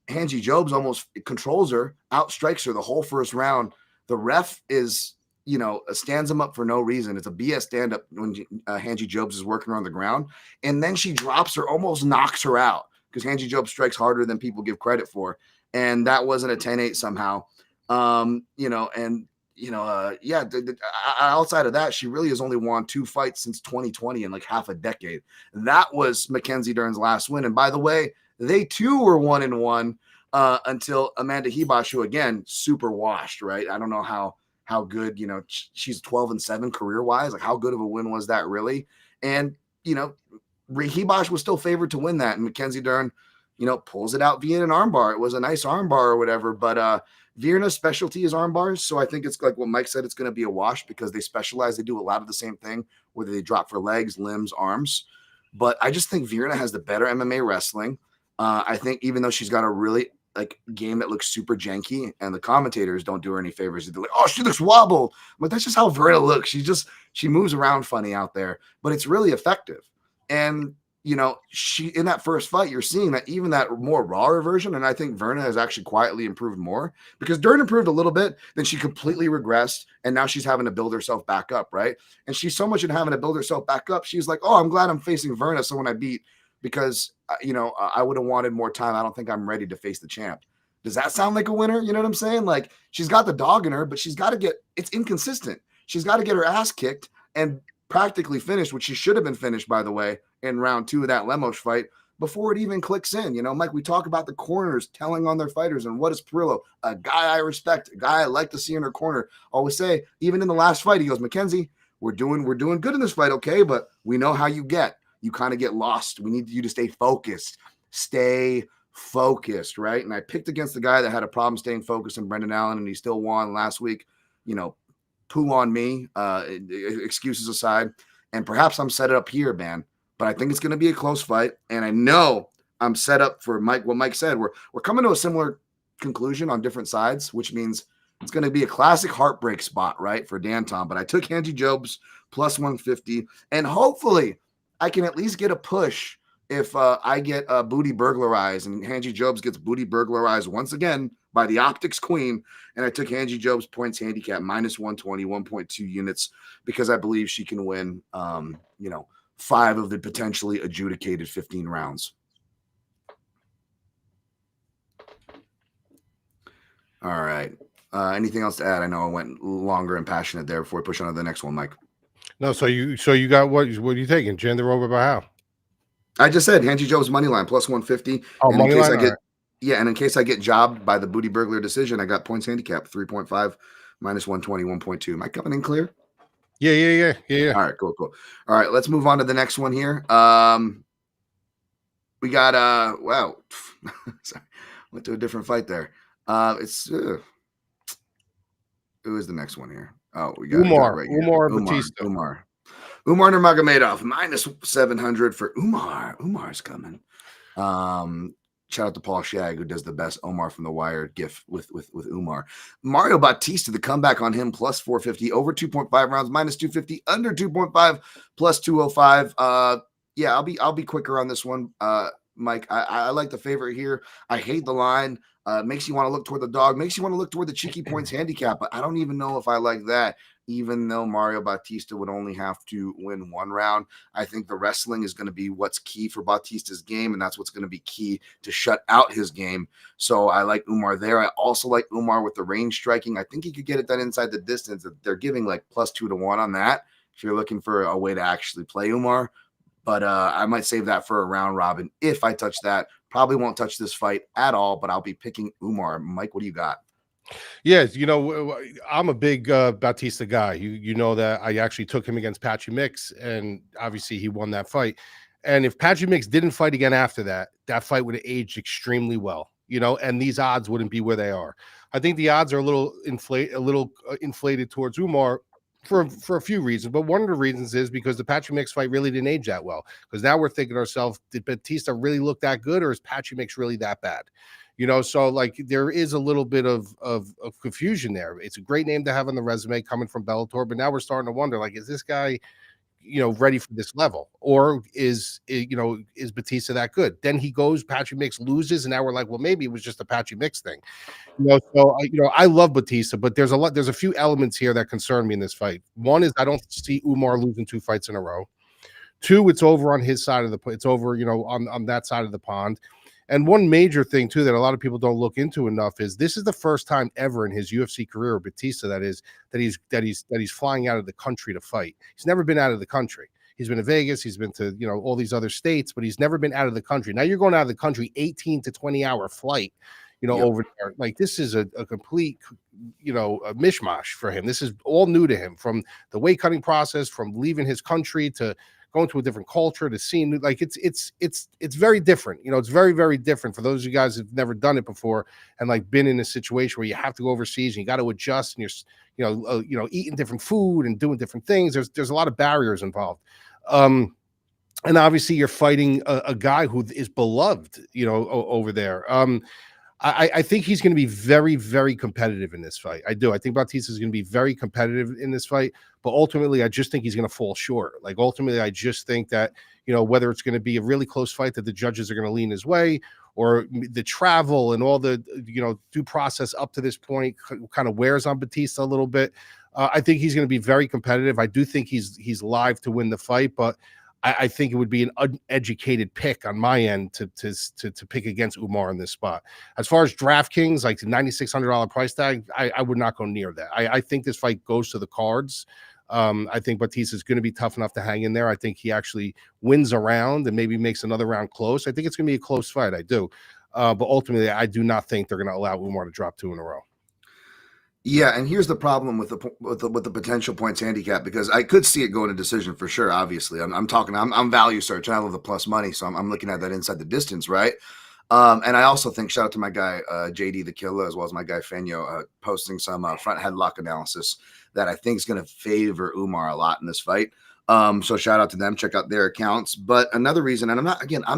Hanji Jobs almost controls her, outstrikes her the whole first round. The ref stands him up for no reason. It's a BS stand-up when Hanji Jobs is working her on the ground. And then she drops her, almost knocks her out, because Hanji Jobs strikes harder than people give credit for. And that wasn't a 10-8 somehow. And yeah, outside of that, she really has only won 2 fights since 2020 in like half a decade. That was Mackenzie Dern's last win. And by the way, they too were 1-1 until Amanda Ribas, who again, super washed, right? I don't know how good, she's 12-7 career-wise. Like, how good of a win was that really? And, Ribas was still favored to win that. And Mackenzie Dern, pulls it out via an armbar. It was a nice armbar or whatever, but Virna's specialty is arm bars, so I think it's like what Mike said. It's going to be a wash because they specialize. They do a lot of the same thing, whether they drop for legs, limbs, arms. But I just think Virna has the better MMA wrestling. I think even though she's got a really game that looks super janky, and the commentators don't do her any favors. They're like, "Oh, she looks wobbled," but that's just how Virna looks. She moves around funny out there, but it's really effective. And she, in that first fight, you're seeing that even that more rawer version, and I think Virna has actually quietly improved more because Dern improved a little bit, then she completely regressed, and now she's having to build herself back up, right? And she's so much in having to build herself back up. She's like, "Oh, I'm glad I'm facing Virna, someone I beat, because I would have wanted more time. I don't think I'm ready to face the champ." Does that sound like a winner? You know what I'm saying? Like, she's got the dog in her, but she's got to it's inconsistent. She's got to get her ass kicked and practically finished, which she should have been finished, by the way, in round 2 of that Lemos fight before it even clicks in. Mike, we talk about the corners telling on their fighters, and what is Ciryl? A guy I respect, a guy I like to see in her corner. Always say, even in the last fight, he goes, "Mackenzie, we're doing good in this fight, okay? But we know how you get. You kind of get lost. We need you to stay focused. Stay focused," right? And I picked against the guy that had a problem staying focused in Brendan Allen, and he still won last week. Poo on me, excuses aside. And perhaps I'm set up here, man. But I think it's going to be a close fight. And I know I'm set up for Mike. What Mike said, we're coming to a similar conclusion on different sides, which means it's going to be a classic heartbreak spot, right, for Dan Tom. But I took Angie Jobs plus 150. And hopefully I can at least get a push if I get booty burglarized, and Angie Jobs gets booty burglarized once again by the Optics Queen. And I took Angie Jobs points handicap minus 120, 1.2 units, because I believe she can win, 5 of the potentially adjudicated 15 rounds. All right. Anything else to add? I know I went longer and passionate there before we push on to the next one, Mike. No, so you got what are you taking? Jandiroba by how? I just said Angie Jobs money line plus 150. Oh, and in case I get right. Yeah, and in case I get jobbed by the booty burglar decision, I got points handicap 3.5 minus 120, 1.2. Am I coming in clear? Yeah. All right, cool. All right, let's move on to the next one here. We got wow. Sorry. Went to a different fight there. Who is the next one here? Oh, we got Umar. Right here. Umar Bautista. Umar Nurmagomedov minus 700 for Umar. Umar's coming. Shout out to Paul Shag, who does the best Omar from the Wire gif with Umar. Mario Bautista, the comeback on him, plus 450, over 2.5 rounds, minus 250, under 2.5, plus 205. Yeah, I'll be quicker on this one, Mike. I like the favorite here. I hate the line. Makes you want to look toward the dog, makes you want to look toward the cheeky points handicap, but I don't even know if I like that. Even though Mario Bautista would only have to win 1 round, I think the wrestling is going to be what's key for Bautista's game, and that's what's going to be key to shut out his game. So I like Umar there. I also like Umar with the range striking. I think he could get it done inside the distance. They're giving like plus 2 to 1 on that if you're looking for a way to actually play Umar. But I might save that for a round robin if I touch that. Probably won't touch this fight at all, but I'll be picking Umar. Mike, what do you got? Yes, I'm a big Bautista guy. You know that I actually took him against Patchy Mix, and obviously he won that fight. And if Patchy Mix didn't fight again after that, that fight would have aged extremely well, and these odds wouldn't be where they are. I think the odds are a little inflated towards Umar for a few reasons, but one of the reasons is because the Patchy Mix fight really didn't age that well. Because now we're thinking to ourselves, did Bautista really look that good, or is Patchy Mix really that bad? So like there is a little bit of confusion there. It's a great name to have on the resume coming from Bellator, but now we're starting to wonder, like, is this guy, ready for this level, or is Bautista that good? Then he goes, Patchy Mix loses, and now we're like, well, maybe it was just a Patchy Mix thing. So I love Bautista, but there's a few elements here that concern me in this fight. One is I don't see Umar losing 2 fights in a row. 2, it's over on his side of it's over, on that side of the pond. And one major thing too that a lot of people don't look into enough is this is the first time ever in his UFC career, Bautista, that he's flying out of the country to fight. He's never been out of the country. He's been to Vegas, he's been to, you know, all these other states, but he's never been out of the country. Now you're going out of the country, 18 to 20-hour flight, you know, over there. Like, this is a complete, you know, a mishmash for him. This is all new to him, from the weight cutting process, from leaving his country to going to a different culture, to seeing, like, it's very different. You know, it's very, very different for those of you guys who've never done it before and like been in a situation where you have to go overseas and you got to adjust, and you're, you know, eating different food and doing different things. There's a lot of barriers involved. And obviously you're fighting a guy who is beloved, you know, over there. I think he's going to be very, very competitive in this fight. I do. I think Bautista is going to be very competitive in this fight, but ultimately, I just think he's going to fall short. Like, ultimately, I just think that, you know, whether it's going to be a really close fight that the judges are going to lean his way, or the travel and all the, you know, due process up to this point kind of wears on Bautista a little bit. I think he's going to be very competitive. I do think he's live to win the fight, but I think it would be an uneducated pick on my end to pick against Umar in this spot. As far as DraftKings, like the $9,600 price tag, I would not go near that. I think this fight goes to the cards. I think Bautista is going to be tough enough to hang in there. I think he actually wins a round and maybe makes another round close. I think it's going to be a close fight. I do. But ultimately, I do not think they're going to allow Umar to drop 2 in a row. Yeah, and here's the problem with the potential points handicap, because I could see it going to decision for sure. Obviously, I'm value search, and I love the plus money, so I'm looking at that inside the distance, right? And I also think, shout out to my guy JD the Killer, as well as my guy Fenyo, posting some front headlock analysis that I think is going to favor Umar a lot in this fight. So shout out to them. Check out their accounts. But another reason, and I'm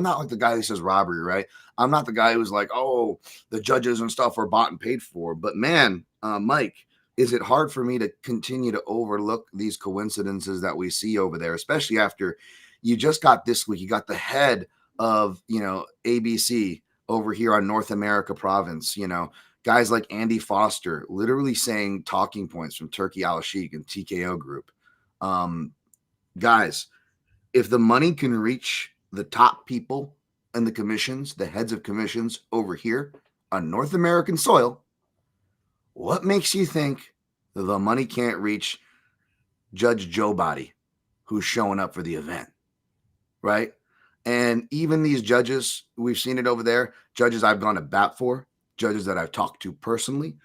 not like the guy who says robbery, right? I'm not the guy who's like, oh, the judges and stuff are bought and paid for. But man, Mike, is it hard for me to continue to overlook these coincidences that we see over there, especially after you just got this week, you got the head of, you know, ABC over here on North America province, you know, guys like Andy Foster literally saying talking points from Turkey Al-Sheikh and TKO group. Guys, if the money can reach the top people and the commissions, the heads of commissions over here on North American soil, what makes you think the money can't reach Judge Joe Body, who's showing up for the event, right? And even these judges, we've seen it over there, judges I've gone to bat for, judges that I've talked to personally,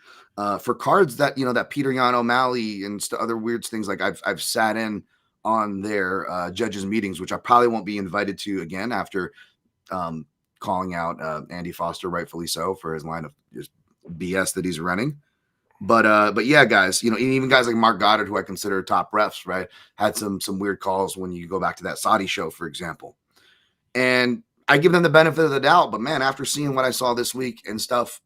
for cards that, you know, that Peter Yan O'Malley and other weird things, like I've sat in on their judges meetings, which I probably won't be invited to again after calling out Andy Foster, rightfully so, for his line of just BS that he's running. But yeah, guys, you know, even guys like Mark Goddard, who I consider top refs, right, had some weird calls when you go back to that Saudi show, for example. And I give them the benefit of the doubt, but man, after seeing what I saw this week and stuff,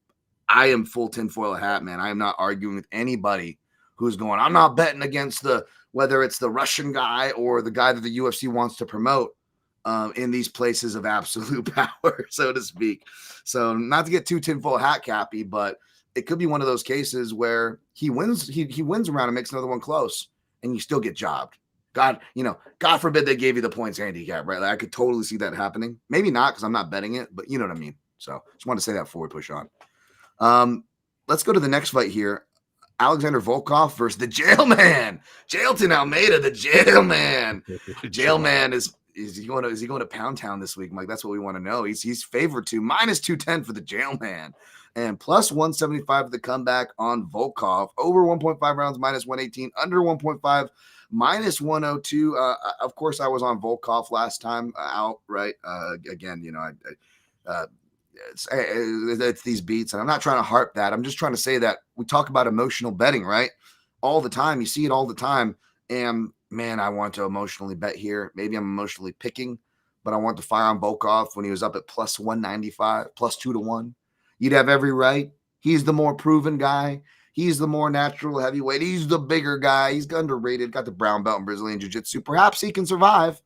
I am full tinfoil hat, man. I am not arguing with anybody who's going, I'm not betting against whether it's the Russian guy or the guy that the UFC wants to promote in these places of absolute power, so to speak. So not to get too tinfoil hat cappy, but it could be one of those cases where he wins, he wins around and makes another one close, and you still get jobbed. God, you know, God forbid they gave you the points handicap, right? Like, I could totally see that happening. Maybe not, because I'm not betting it, but you know what I mean. So just want to say that before we push on. Let's go to the next fight here. Alexander Volkov versus the Jailman. Jailton Almeida, the Jailman. Jailman is he going to Pound Town this week, Mike? That's what we want to know. He's favored to -210 for the Jailman. And plus 175 for the comeback on Volkov. Over 1.5 rounds, -118. Under 1.5, -102. Of course, I was on Volkov last time out, right? Again, you know, it's these beats, and I'm not trying to harp that. I'm just trying to say that we talk about emotional betting, right? All the time. You see it all the time. And man, I want to emotionally bet here. Maybe I'm emotionally picking, but I want to fire on Volkov when he was up at plus 195, plus 2-1. You'd have every right. He's the more proven guy. He's the more natural heavyweight. He's the bigger guy. He's underrated. Got the brown belt in Brazilian Jiu-Jitsu. Perhaps he can survive.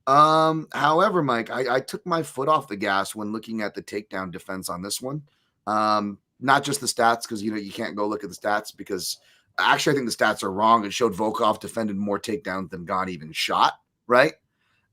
However, Mike, I took my foot off the gas when looking at the takedown defense on this one. Not just the stats, because, you know, you can't go look at the stats, because actually I think the stats are wrong. It showed Volkov defended more takedowns than Gane even shot, right?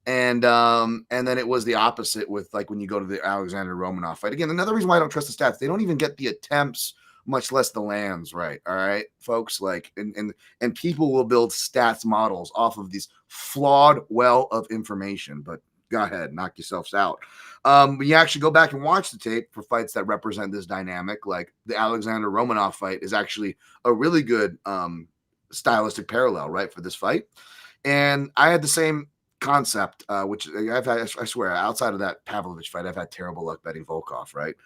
And then it was the opposite with like when you go to the Alexander Romanov fight. Again, another reason why I don't trust the stats. They don't even get the attempts, much less the lands right. All right, folks. Like and people will build stats models off of these flawed well of information. But go ahead, knock yourselves out. When you actually go back and watch the tape for fights that represent this dynamic, like the Alexander Romanov fight is actually a really good stylistic parallel, right, for this fight. And I had the same concept, which I've had, I swear, outside of that Pavlovich fight, I've had terrible luck betting Volkov, right?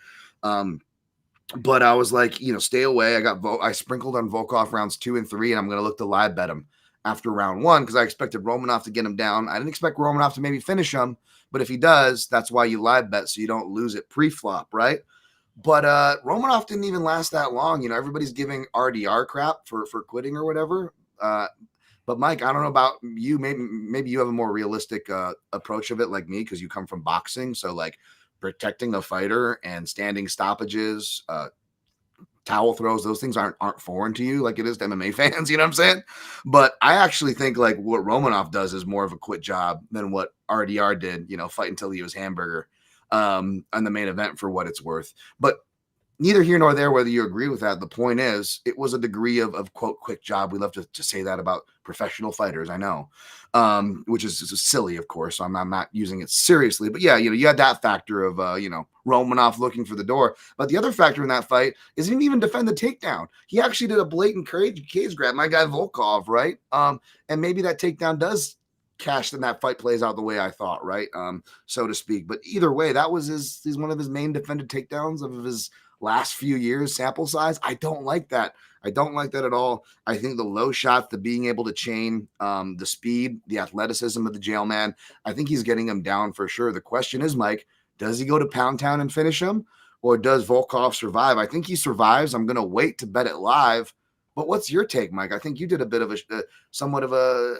But I was like, stay away. I sprinkled on Volkov rounds 2 and 3, and I'm going to look to live bet him after round 1 because I expected Romanov to get him down. I didn't expect Romanov to maybe finish him, but if he does, that's why you live bet so you don't lose it pre-flop, right? But Romanov didn't even last that long. Everybody's giving RDR crap for quitting or whatever. But Mike, I don't know about you. Maybe you have a more realistic approach of it, like me, because you come from boxing. So like protecting the fighter and standing stoppages, towel throws, those things aren't foreign to you like it is to MMA fans. You know what I'm saying? But I actually think like what Romanov does is more of a quit job than what RDR did. Fight until he was hamburger on the main event for what it's worth. But neither here nor there whether you agree with that. The point is, it was a degree of quote quick job. We love to say that about professional fighters, I know, which is silly, of course. So I'm not using it seriously. But yeah, you had that factor of Romanov looking for the door. But the other factor in that fight is he didn't even defend the takedown. He actually did a blatant cage grab. My guy Volkov, right? And maybe that takedown does cash, and that fight plays out the way I thought, right? So to speak. But either way, that was he's one of his main defended takedowns of his last few years sample size. I don't like that. I don't like that at all. I think the low shots, the being able to chain, the speed, the athleticism of the jail man, I think he's getting him down for sure. The question is, Mike, does he go to Pound Town and finish him, or does Volkov survive? I think he survives. I'm going to wait to bet it live. But what's your take, Mike? I think you did a bit of somewhat of a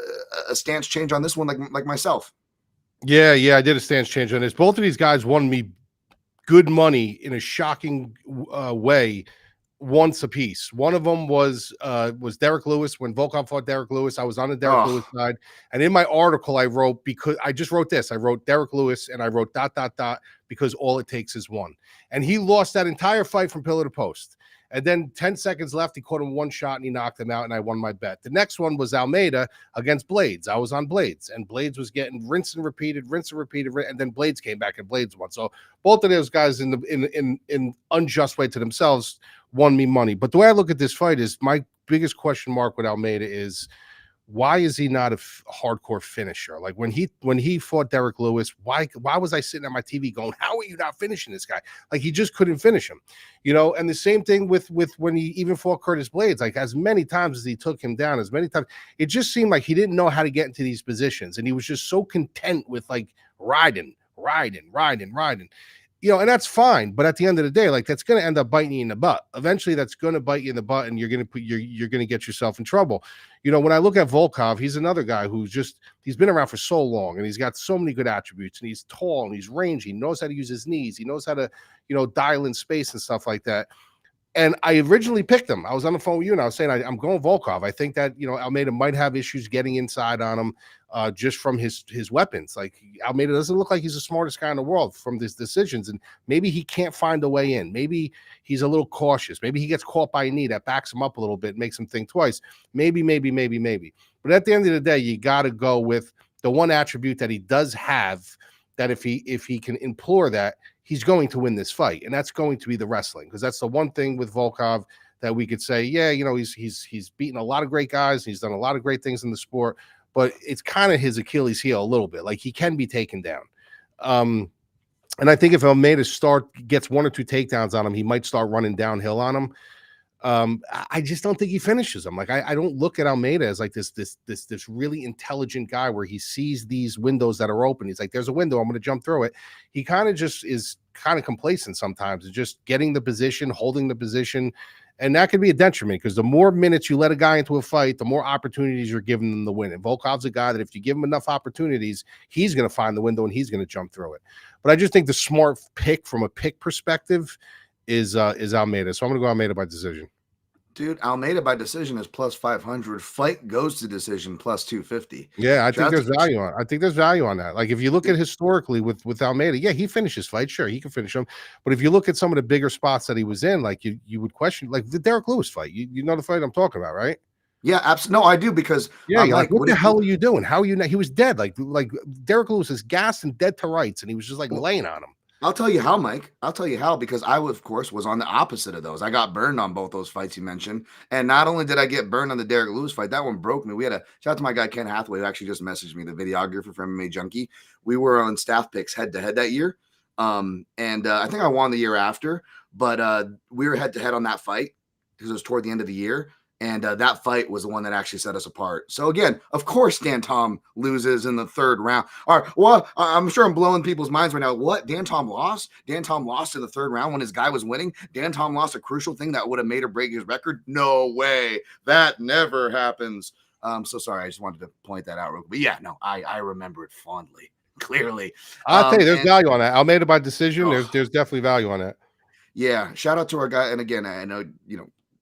stance change on this one, like myself. Yeah, I did a stance change on this. Both of these guys won me good money in a shocking way once apiece. One of them was Derek Lewis. When Volkov fought Derek Lewis, I was on the Derek Lewis side. And in my article, I wrote, because I just wrote this, I wrote Derek Lewis and I wrote ... because all it takes is one. And he lost that entire fight from pillar to post. And then 10 seconds left, he caught him one shot and he knocked him out, and I won my bet. The next one was Almeida against Blades. I was on Blades, and Blades was getting rinse and repeated, and then Blades came back and Blades won. So both of those guys in unjust way to themselves won me money. But the way I look at this fight is, my biggest question mark with Almeida is, why is he not a hardcore finisher? Like when he fought Derek Lewis, why was I sitting on my TV going, how are you not finishing this guy? Like, he just couldn't finish him, and the same thing with when he even fought Curtis Blades. Like, as many times as he took him down, as many times, it just seemed like he didn't know how to get into these positions. And he was just so content with like riding. And that's fine. But at the end of the day, like, that's going to end up biting you in the butt. Eventually, that's going to bite you in the butt, and you're going to get yourself in trouble. When I look at Volkov, he's another guy he's been around for so long, and he's got so many good attributes, and he's tall and he's rangy. He knows how to use his knees. He knows how to, dial in space and stuff like that. And I originally picked him. I was on the phone with you, and I was saying I'm going Volkov. I think that Almeida might have issues getting inside on him, just from his weapons. Like, Almeida doesn't look like he's the smartest guy in the world from his decisions, and maybe he can't find a way in. Maybe he's a little cautious. Maybe he gets caught by a knee that backs him up a little bit, makes him think twice. Maybe. But at the end of the day, you got to go with the one attribute that he does have, that if he can implore that, he's going to win this fight, and that's going to be the wrestling, because that's the one thing with Volkov that we could say, yeah, he's beaten a lot of great guys, he's done a lot of great things in the sport, but it's kind of his Achilles heel a little bit. Like, he can be taken down. And I think if Almeida gets 1 or 2 takedowns on him, he might start running downhill on him. I just don't think he finishes him. Like, I don't look at Almeida as like this really intelligent guy where he sees these windows that are open. He's like, there's a window, I'm going to jump through it. He kind of just is kind of complacent sometimes. It's just getting the position, holding the position. And that could be a detriment, because the more minutes you let a guy into a fight, the more opportunities you're giving them to win. And Volkov's a guy that if you give him enough opportunities, he's going to find the window and he's going to jump through it. But I just think the smart pick from a pick perspective is Almeida. So I'm going to go Almeida by decision. Dude, Almeida by decision is plus 500. Fight goes to decision plus 250. Yeah, I Shout think out there's to value on. I think there's value on that. Like if you look at historically with Almeida, yeah, he finishes fights. Sure, he can finish them. But if you look at some of the bigger spots that he was in, like you would question, like the Derek Lewis fight. You know the fight I'm talking about, right? Yeah, absolutely. No, I do because Yeah, you're like, Mike, what what the did hell are you doing? How are you? Not? He was dead. Like Derek Lewis is gassed and dead to rights, and he was just like well, laying on him. I'll tell you how, Mike. I'll tell you how, because I, of course, was on the opposite of those. I got burned on both those fights you mentioned. And not only did I get burned on the Derek Lewis fight, that one broke me. We had a shout out to my guy, Ken Hathaway, who actually just messaged me, the videographer for MMA Junkie. We were on staff picks head to head that year. And I think I won the year after, but we were head to head on that fight because it was toward the end of the year. And that fight was the one that actually set us apart. So again, of course, Dan Tom loses in the third round. All right, well, I'm sure I'm blowing people's minds right now. What? Dan Tom lost? Dan Tom lost in the third round when his guy was winning? Dan Tom lost a crucial thing that would have made or break his record? No way. That never happens. So sorry, I just wanted to point that out real quick. But yeah, no, I remember it fondly, clearly. I'll tell you, there's value on that. Almeida by decision. Oh, There's definitely value on that. yeah, shout out to our guy. And again, I know,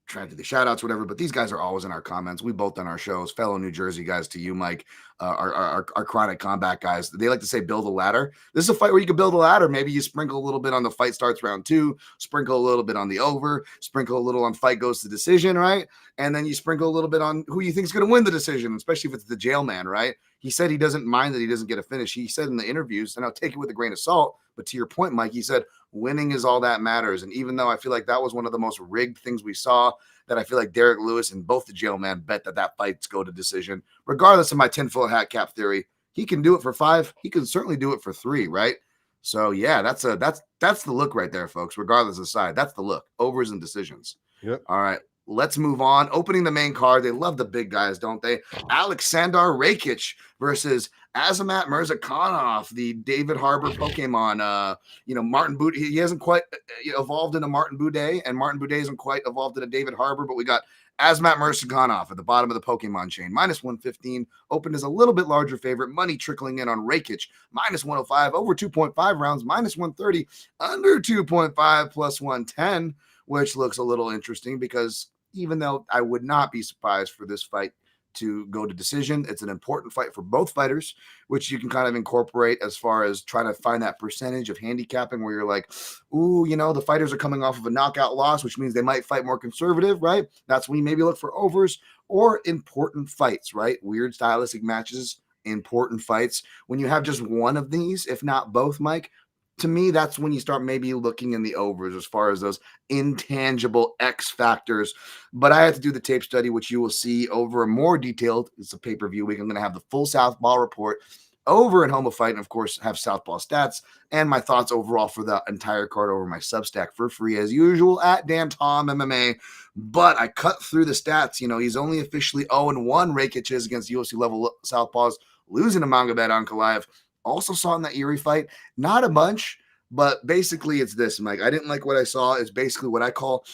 trying to do the shout outs, whatever, but these guys are always in our comments. We both done our shows, fellow New Jersey guys, to you, Mike, our chronic combat guys. They like to say build a ladder. This is a fight where you can build a ladder. Maybe you sprinkle a little bit on the fight starts round 2, sprinkle a little bit on the over, sprinkle a little on fight goes to decision, right? And then you sprinkle a little bit on who you think is going to win the decision, especially if it's the jail man, right? He said he doesn't mind that he doesn't get a finish. He said in the interviews, and I'll take it with a grain of salt, but to your point, Mike, he said winning is all that matters. And even though I feel like that was one of the most rigged things we saw, that I feel like Derek Lewis and both the jail man bet that fights go to decision, regardless of my tinfoil hat cap theory. He can do it for 5. He can certainly do it for 3, right? So yeah, that's the look right there, folks. Regardless of side, that's the look. Overs and decisions. Yep. All right, let's move on. Opening the main card. They love the big guys, don't they? Aleksandar Rakic versus Azamat Murzakanov, the David Harbour Pokemon. Martin Boudet. He hasn't quite evolved into Martin Boudet, and Martin Boudet isn't quite evolved into David Harbour, but we got Azamat Murzakanov at the bottom of the Pokemon chain, minus 115. Opened as a little bit larger favorite. Money trickling in on Rakic, minus 105. Over 2.5 rounds, minus 130. Under 2.5, plus 110, which looks a little interesting because even though I would not be surprised for this fight to go to decision, it's an important fight for both fighters, which you can kind of incorporate as far as trying to find that percentage of handicapping where you're like, ooh, the fighters are coming off of a knockout loss, which means they might fight more conservative, right? That's when you maybe look for overs or important fights, right? Weird stylistic matches, important fights. When you have just one of these, if not both, Mike, to me, that's when you start maybe looking in the overs as far as those intangible X factors. But I had to do the tape study, which you will see over a more detailed. It's a pay-per-view week. I'm going to have the full Southpaw report over at Home of Fight, and of course, have Southpaw stats and my thoughts overall for the entire card over my Substack for free as usual at Dan Tom MMA. But I cut through the stats. He's only officially 0-1. Rakic is against UFC level Southpaws, losing to Nurmagomedov Ankalaev. Also saw in that Erie fight, not a bunch, but basically it's this, Mike. I didn't like what I saw. Is basically what I call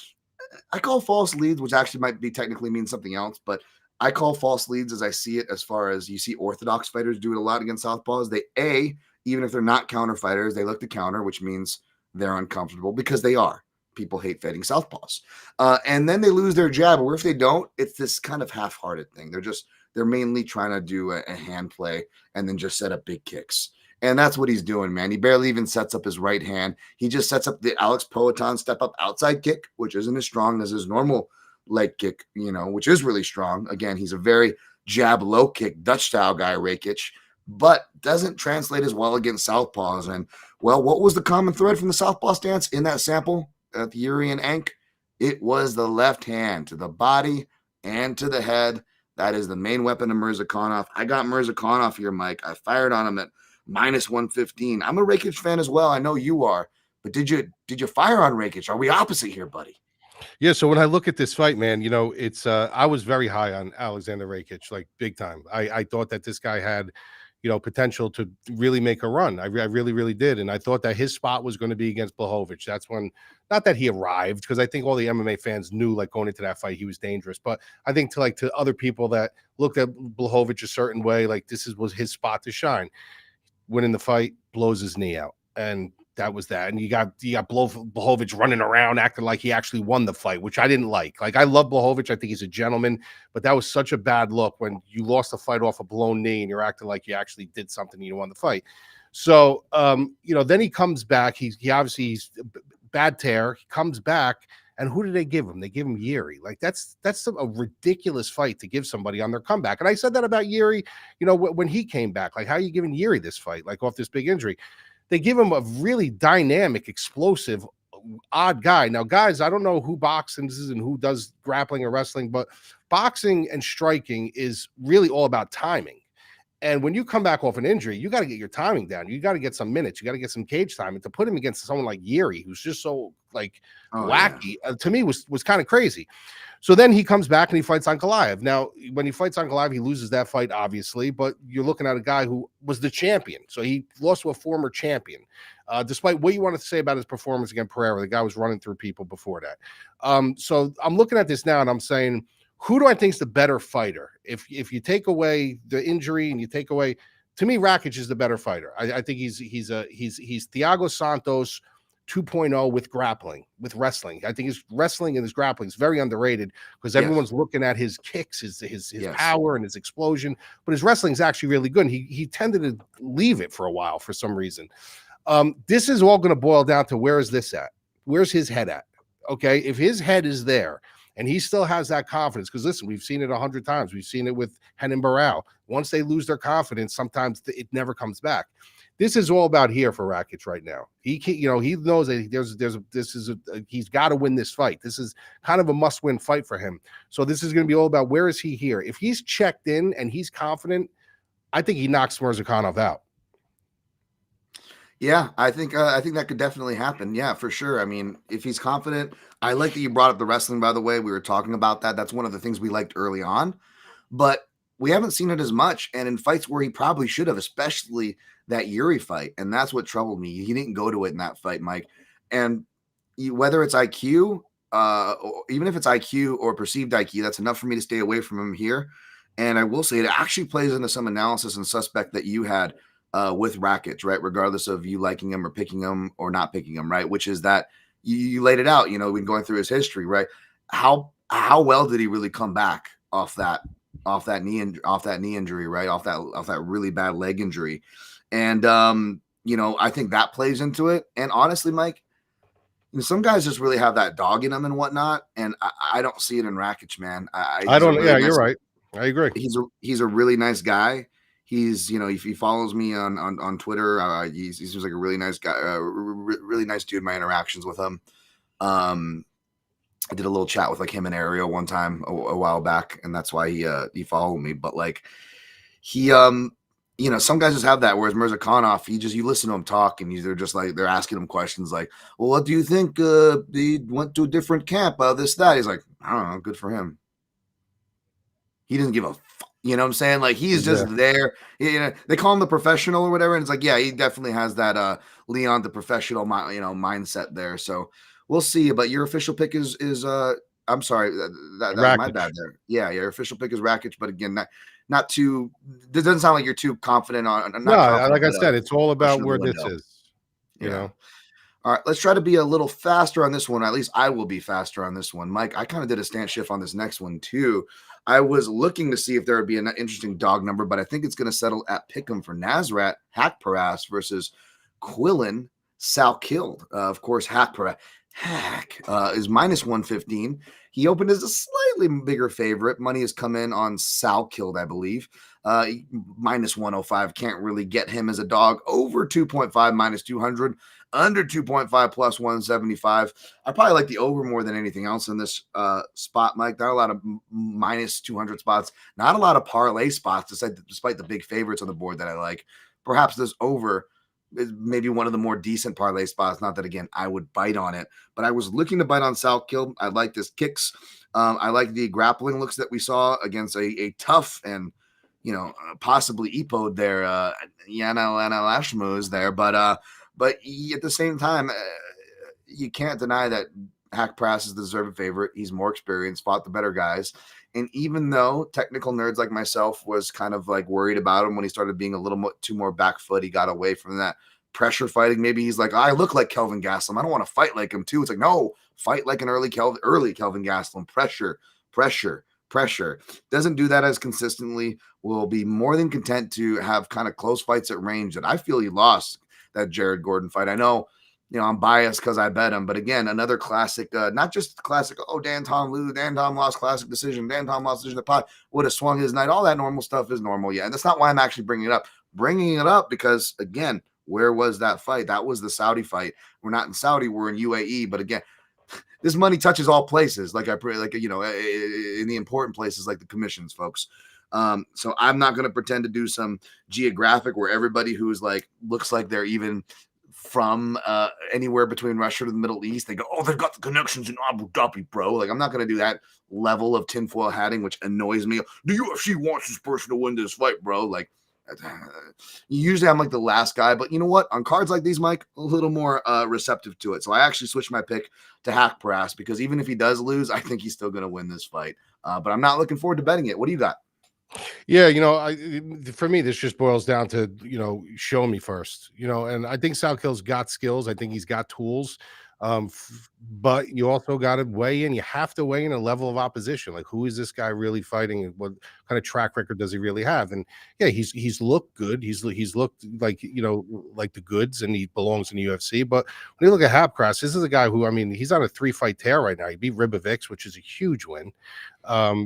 false leads, which actually might be technically mean something else, but I call false leads as I see it, as far as you see orthodox fighters do it a lot against southpaws. They, even if they're not counter fighters, they look to counter, which means they're uncomfortable because they are. People hate fighting southpaws. And then they lose their jab, or if they don't, it's this kind of half-hearted thing. They're mainly trying to do a hand play and then just set up big kicks. And that's what he's doing, man. He barely even sets up his right hand. He just sets up the Alex Poatan step-up outside kick, which isn't as strong as his normal leg kick, which is really strong. Again, he's a very jab low kick Dutch-style guy, Rakic, but doesn't translate as well against southpaws. And, well, what was the common thread from the southpaw stance in that sample at the Uri and Ank? It was the left hand to the body and to the head. That is the main weapon of Murzakanov. I got Murzakanov here, Mike. I fired on him at minus 115. I'm a Rakic fan as well. I know you are. But did you fire on Rakic? Are we opposite here, buddy? Yeah, so when I look at this fight, man, it's I was very high on Aleksandar Rakic, like big time. I thought that this guy had, potential to really make a run. I really, really did. And I thought that his spot was going to be against Blachowicz. That's when, not that he arrived, because I think all the MMA fans knew, like, going into that fight, he was dangerous. But I think to other people that looked at Blachowicz a certain way, like was his spot to shine. Winning the fight, blows his knee out. And That was that. And you got Blachowicz running around acting like he actually won the fight, which I didn't like. Like, I love Blachowicz. I think he's a gentleman, but that was such a bad look when you lost the fight off a blown knee and you're acting like you actually did something and you won the fight. So, then he comes back. He obviously, he's bad tear. He comes back. And who did they give him? They give him Yuri. Like, that's a ridiculous fight to give somebody on their comeback. And I said that about Yuri, when he came back. Like, how are you giving Yuri this fight, like, off this big injury? They give him a really dynamic, explosive, odd guy. Now, guys, I don't know who boxes and who does grappling or wrestling, but boxing and striking is really all about timing. And when you come back off an injury, you got to get your timing down. You got to get some minutes. You got to get some cage time. And to put him against someone like Yuri, who's just so wacky, to me was kind of crazy. So then he comes back and he fights Ankalaev. Now, when he fights Ankalaev, he loses that fight, obviously, but you're looking at a guy who was the champion. So he lost to a former champion. Despite what you wanted to say about his performance against Pereira, the guy was running through people before that. So I'm looking at this now and I'm saying, who do I think is the better fighter? If you take away the injury and you take away, to me, Rakic is the better fighter. I think he's Thiago Santos 2.0 with grappling, with wrestling. I think his wrestling and his grappling is very underrated because everyone's looking at his kicks, his power and his explosion, but his wrestling is actually really good. And he tended to leave it for a while for some reason. This is all going to boil down to, where is this at? Where's his head at? Okay, if his head is there, and he still has that confidence, because listen, we've seen it 100 times. We've seen it with Renan Barão. Once they lose their confidence, sometimes it never comes back. This is all about here for Rakic right now. He knows that he's got to win this fight. This is kind of a must-win fight for him. So this is going to be all about, where is he here? If he's checked in and he's confident, I think he knocks Murzakanov out. Yeah, I think that could definitely happen. Yeah, for sure. I mean, if he's confident, I like that you brought up the wrestling, by the way. We were talking about that. That's one of the things we liked early on, but we haven't seen it as much. And in fights where he probably should have, especially that Yuri fight. And that's what troubled me. He didn't go to it in that fight, Mike. And whether it's IQ, or even if it's IQ or perceived IQ, that's enough for me to stay away from him here. And I will say it actually plays into some analysis and suspect that you had with Rakic, right? Regardless of you liking him or picking him or not picking him, right? Which is that you laid it out, when going through his history, right? How well did he really come back off that knee injury, right? Off that really bad leg injury. And I think that plays into it. And honestly, Mike, some guys just really have that dog in them and whatnot. And I don't see it in Rakic, man. I don't. Yeah, you're right. I agree. He's a really nice guy. He's, if he follows me on Twitter, he seems like a really nice guy, really nice dude. My interactions with him. I did a little chat with like him and Ariel one time a while back, and that's why he followed me. But like he, some guys just have that. Whereas Murzakanov, you listen to him talk, and they're just like, they're asking him questions like, well, what do you think? He went to a different camp. This, that. He's like, I don't know. Good for him. He doesn't give a fuck. You know what I'm saying? Like, he's just there. They call him the professional or whatever. And it's like, yeah, he definitely has that Leon, the professional, mindset there. So we'll see. But your official pick is I'm sorry, that was my bad there. Yeah, your official pick is Rakic. But again, not too. This doesn't sound like you're too confident on. Like I said, it's all about where this is. You know. All right, let's try to be a little faster on this one. At least I will be faster on this one. Mike, I kind of did a stance shift on this next one too. I was looking to see if there would be an interesting dog number, but I think it's going to settle at pick'em for Nasrat, Haqparast versus Quillan, Salkilld. Of course, Haqparast is minus 115. He opened as a slightly bigger favorite. Money has come in on Salkilld, I believe. Minus 105. Can't really get him as a dog. Over 2.5, minus 200. Under 2.5 plus 175. I probably like the over more than anything else in this spot, Mike. Not a lot of minus 200 spots. Not a lot of parlay spots, despite the big favorites on the board that I like. Perhaps this over is maybe one of the more decent parlay spots. Not that, again, I would bite on it. But I was looking to bite on Salkilld. I like his kicks. I like the grappling looks that we saw against a tough and, possibly EPO'd there. Yana Lashmo is there. But at the same time, you can't deny that Haqparast is the deserved favorite. He's more experienced, fought the better guys. And even though technical nerds like myself was kind of like worried about him when he started being a little too more back foot, he got away from that pressure fighting. Maybe he's like, I look like Kelvin Gastelum. I don't want to fight like him too. It's like, no, fight like an early Kelvin Gastelum. Pressure. Doesn't do that as consistently. Will be more than content to have kind of close fights at range. And I feel he lost that Jared Gordon fight. I know, I'm biased because I bet him. But again, another classic, not just classic, Dan Tom lost classic decision. Dan Tom lost decision. The pot would have swung his night. All that normal stuff is normal. Yeah. And that's not why I'm actually bringing it up. Bringing it up because, again, where was that fight? That was the Saudi fight. We're not in Saudi. We're in UAE. But again, this money touches all places. In the important places like the commissions, folks. So I'm not going to pretend to do some geographic where everybody who's like looks like they're even from anywhere between Russia to the Middle East, they go, oh, they've got the connections in Abu Dhabi, bro. Like, I'm not going to do that level of tinfoil hatting, which annoys me. The UFC wants this person to win this fight, bro. Like, usually I'm like the last guy, but you know what? On cards like these, Mike, a little more receptive to it. So I actually switched my pick to Haqparast because even if he does lose, I think he's still going to win this fight. But I'm not looking forward to betting it. What do you got? Yeah, for me, this just boils down to, show me first, and I think Salkild's got skills. I think he's got tools. But you also got to weigh in. You have to weigh in a level of opposition. Like, who is this guy really fighting? And what kind of track record does he really have? And yeah, he's looked good. He's looked like, like the goods, and he belongs in the UFC. But when you look at Haqparast, this is a guy who, he's on a 3-fight tear right now. He beat Ribovics, which is a huge win.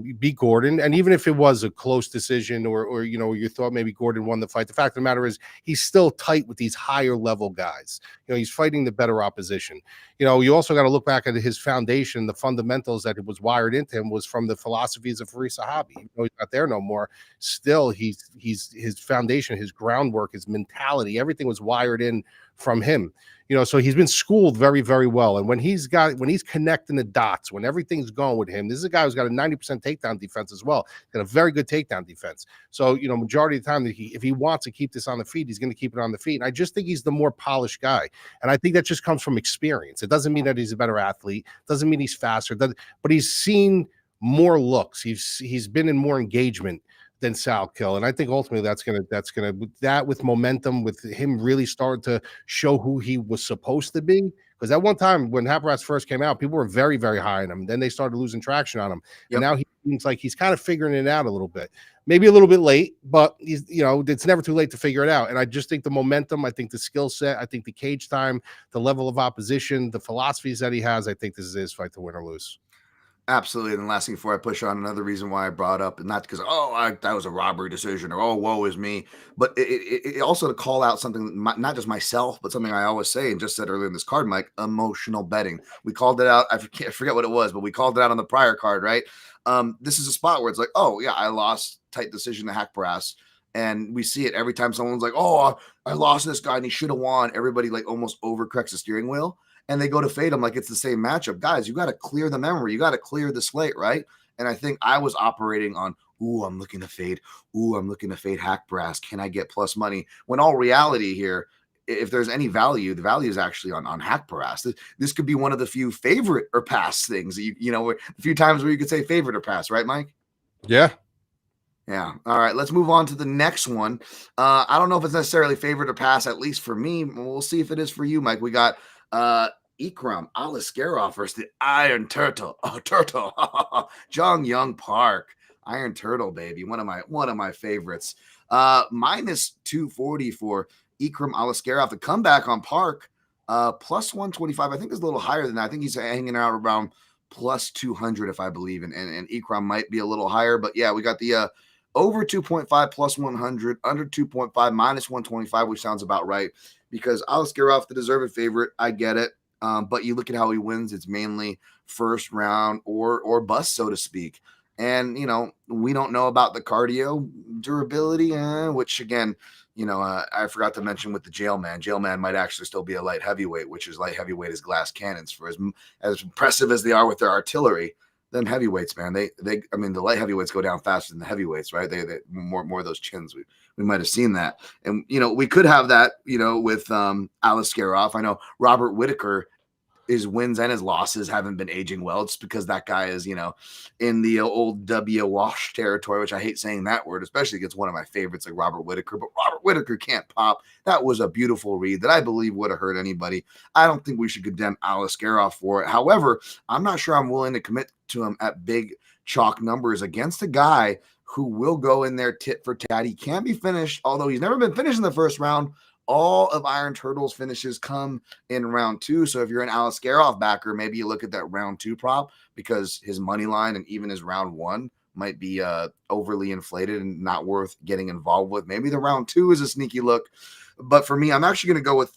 He beat Gordon, and even if it was a close decision, or you thought maybe Gordon won the fight, the fact of the matter is he's still tight with these higher level guys. He's fighting the better opposition. You also got to look back at his foundation. The fundamentals that it was wired into him was from the philosophies of Faris Sahabi. He's not there no more. Still, he's his foundation, his groundwork, his mentality, everything was wired in from him. So he's been schooled very, very well. And when he's connecting the dots, when everything's going with him, this is a guy who's got a 90% takedown defense as well. Got a very good takedown defense. So, majority of the time, if he wants to keep this on the feet, he's going to keep it on the feet. And I just think he's the more polished guy. And I think that just comes from experience. It doesn't mean that he's a better athlete. Doesn't mean he's faster. But he's seen more looks. He's been in more engagement than Salkilld. And I think ultimately that with momentum, with him really starting to show who he was supposed to be. Because at one time when Haqparast first came out, people were very, very high on him. Then they started losing traction on him. Yep. And now he seems like he's kind of figuring it out a little bit. Maybe a little bit late, but he's, it's never too late to figure it out. And I just think the momentum, I think the skill set, I think the cage time, the level of opposition, the philosophies that he has, I think this is his fight to win or lose. Absolutely. And the last thing before I push on, another reason why I brought up, and not because, that was a robbery decision, or, woe is me, but it also to call out something, not just myself, but something I always say and just said earlier in this card, Mike, emotional betting. We called it out. I forget what it was, but we called it out on the prior card, right? This is a spot where it's like, oh, yeah, I lost tight decision to Haqparast. And we see it every time someone's like, oh, I lost this guy and he should have won. Everybody like almost overcorrects the steering wheel. And they go to fade him like it's the same matchup. Guys, you got to clear the memory. You got to clear the slate, right? And I think I was operating on, I'm looking to fade. I'm looking to fade Haqparast. Can I get plus money? When all reality here, if there's any value, the value is actually on Haqparast. This could be one of the few favorite or pass things. A few times where you could say favorite or pass, right, Mike? Yeah. Yeah. All right. Let's move on to the next one. I don't know if it's necessarily favorite or pass, at least for me. We'll see if it is for you, Mike. We got Ikram Aliskerov versus the Iron Turtle. JunYong Park. Iron Turtle, baby. One of my favorites. Minus 240 for Ikram Aliskerov. The comeback on Park, plus 125. I think is a little higher than that. I think he's hanging out around plus 200, if I believe. And Ikram might be a little higher. But yeah, we got the over 2.5 plus 100, under 2.5 minus 125, which sounds about right. Because Aliskerov, the deserved favorite, I get it. But you look at how he wins, it's mainly first round or bust, so to speak. And, we don't know about the cardio durability, which again, I forgot to mention with the Jailman. Jailman might actually still be a light heavyweight, which is light heavyweight as glass cannons. For as impressive as they are with their artillery, them heavyweights, man, the light heavyweights go down faster than the heavyweights, right? They more of those chins. We might have seen that. And, we could have that, with Aliskerov. I know Robert Whitaker his wins and his losses haven't been aging well. It's because that guy is, you know, in the old W wash territory, which I hate saying that word, especially against one of my favorites like Robert Whittaker. But Robert Whittaker can't pop. That was a beautiful read that I believe would have hurt anybody. I don't think we should condemn Aliskerov for it. However, I'm not sure I'm willing to commit to him at big chalk numbers against a guy who will go in there tit for tat. He can be finished, although he's never been finished in the first round. All of Iron Turtle's finishes come in round 2. So if you're an Aliskerov backer, maybe you look at that round 2 prop because his money line and even his round 1 might be overly inflated and not worth getting involved with. Maybe the round 2 is a sneaky look. But for me, I'm actually going to go with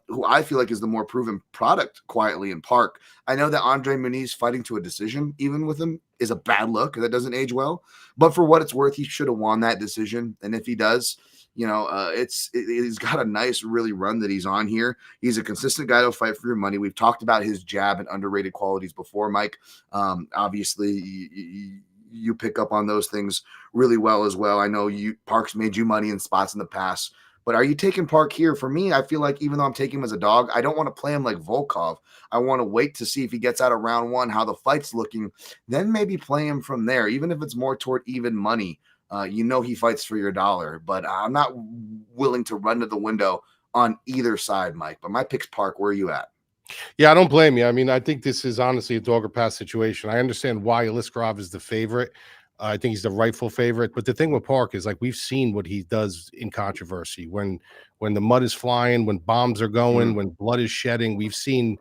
who I feel like is the more proven product quietly in Park. I know that Andre Muniz fighting to a decision, even with him, is a bad look. That doesn't age well. But for what it's worth, he should have won that decision. And if he does, you know, he's got a nice, really run that he's on here. He's a consistent guy to fight for your money. We've talked about his jab and underrated qualities before, Mike. Obviously, you pick up on those things really well as well. I know Park's made you money in spots in the past. But are you taking Park here? For me, I feel like even though I'm taking him as a dog, I don't want to play him like Volkov. I want to wait to see if he gets out of round 1, how the fight's looking, then maybe play him from there, even if it's more toward even money. You know he fights for your dollar, but I'm not willing to run to the window on either side, Mike. But my pick's Park. Where are you at? Yeah, I don't blame you. I mean, I think this is honestly a dog or pass situation. I understand why Aliskerov is the favorite. I think he's the rightful favorite. But the thing with Park is, like, we've seen what he does in controversy. When the mud is flying, when bombs are going, when blood is shedding, we've seen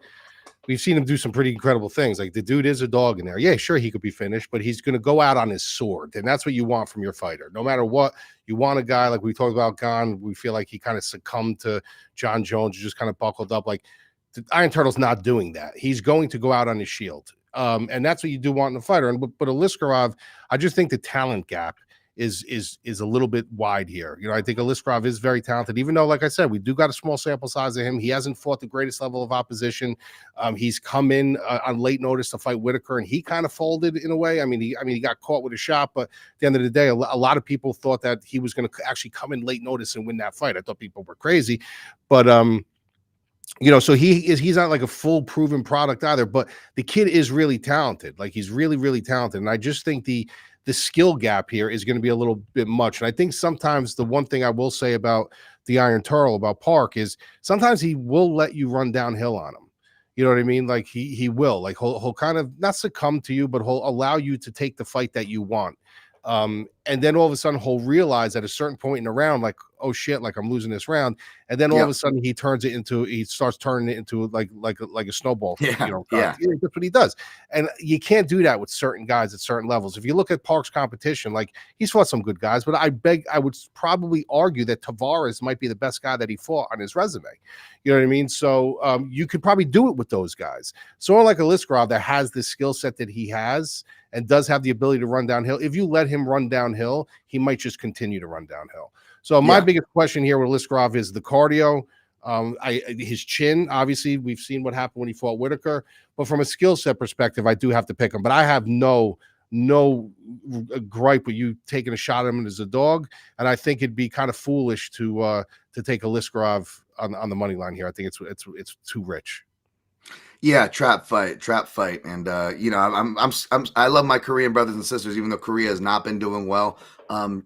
him do some pretty incredible things. Like, the dude is a dog in there. Yeah, sure, he could be finished, but he's going to go out on his sword. And that's what you want from your fighter. No matter what, you want a guy like we talked about Gane. We feel like he kind of succumbed to John Jones, just kind of buckled up. Like, the Iron Turtle's not doing that. He's going to go out on his shield. And that's what you do want in a fighter. But Aliskerov, I just think the talent gap is a little bit wide here. You know, I think Aliskerov is very talented, even though, like I said, we do got a small sample size of him. He hasn't fought the greatest level of opposition. He's come in on late notice to fight Whittaker, and he kind of folded in a way. I mean, he got caught with a shot, but at the end of the day, a lot of people thought that he was going to actually come in late notice and win that fight. I thought people were crazy, but you know, so he's not like a full proven product either, but the kid is really talented. Like, he's really, really talented. And I just think the skill gap here is going to be a little bit much. And I think sometimes the one thing I will say about the Iron Turtle, about Park, is sometimes he will let you run downhill on him. You know what I mean? Like, he will, like, he'll kind of not succumb to you, but he'll allow you to take the fight that you want. And then all of a sudden he'll realize at a certain point in the round, like, oh shit, like, I'm losing this round. And then all of a sudden he starts turning it into like a snowball. Yeah, you know, yeah. That's what he does. And you can't do that with certain guys at certain levels. If you look at Park's competition, like, he's fought some good guys, but I would probably argue that Tavares might be the best guy that he fought on his resume. You know what I mean? So you could probably do it with those guys. Someone like Aliskerov that has the skill set that he has and does have the ability to run downhill. If you let him run downhill, he might just continue to run downhill. So my biggest question here with Aliskerov is the cardio. His chin, obviously, we've seen what happened when he fought Whittaker. But from a skill set perspective, I do have to pick him. But I have no gripe with you taking a shot at him as a dog. And I think it'd be kind of foolish to take Aliskerov on the money line here. I think it's too rich. Yeah, trap fight, and you know, I love my Korean brothers and sisters, even though Korea has not been doing well.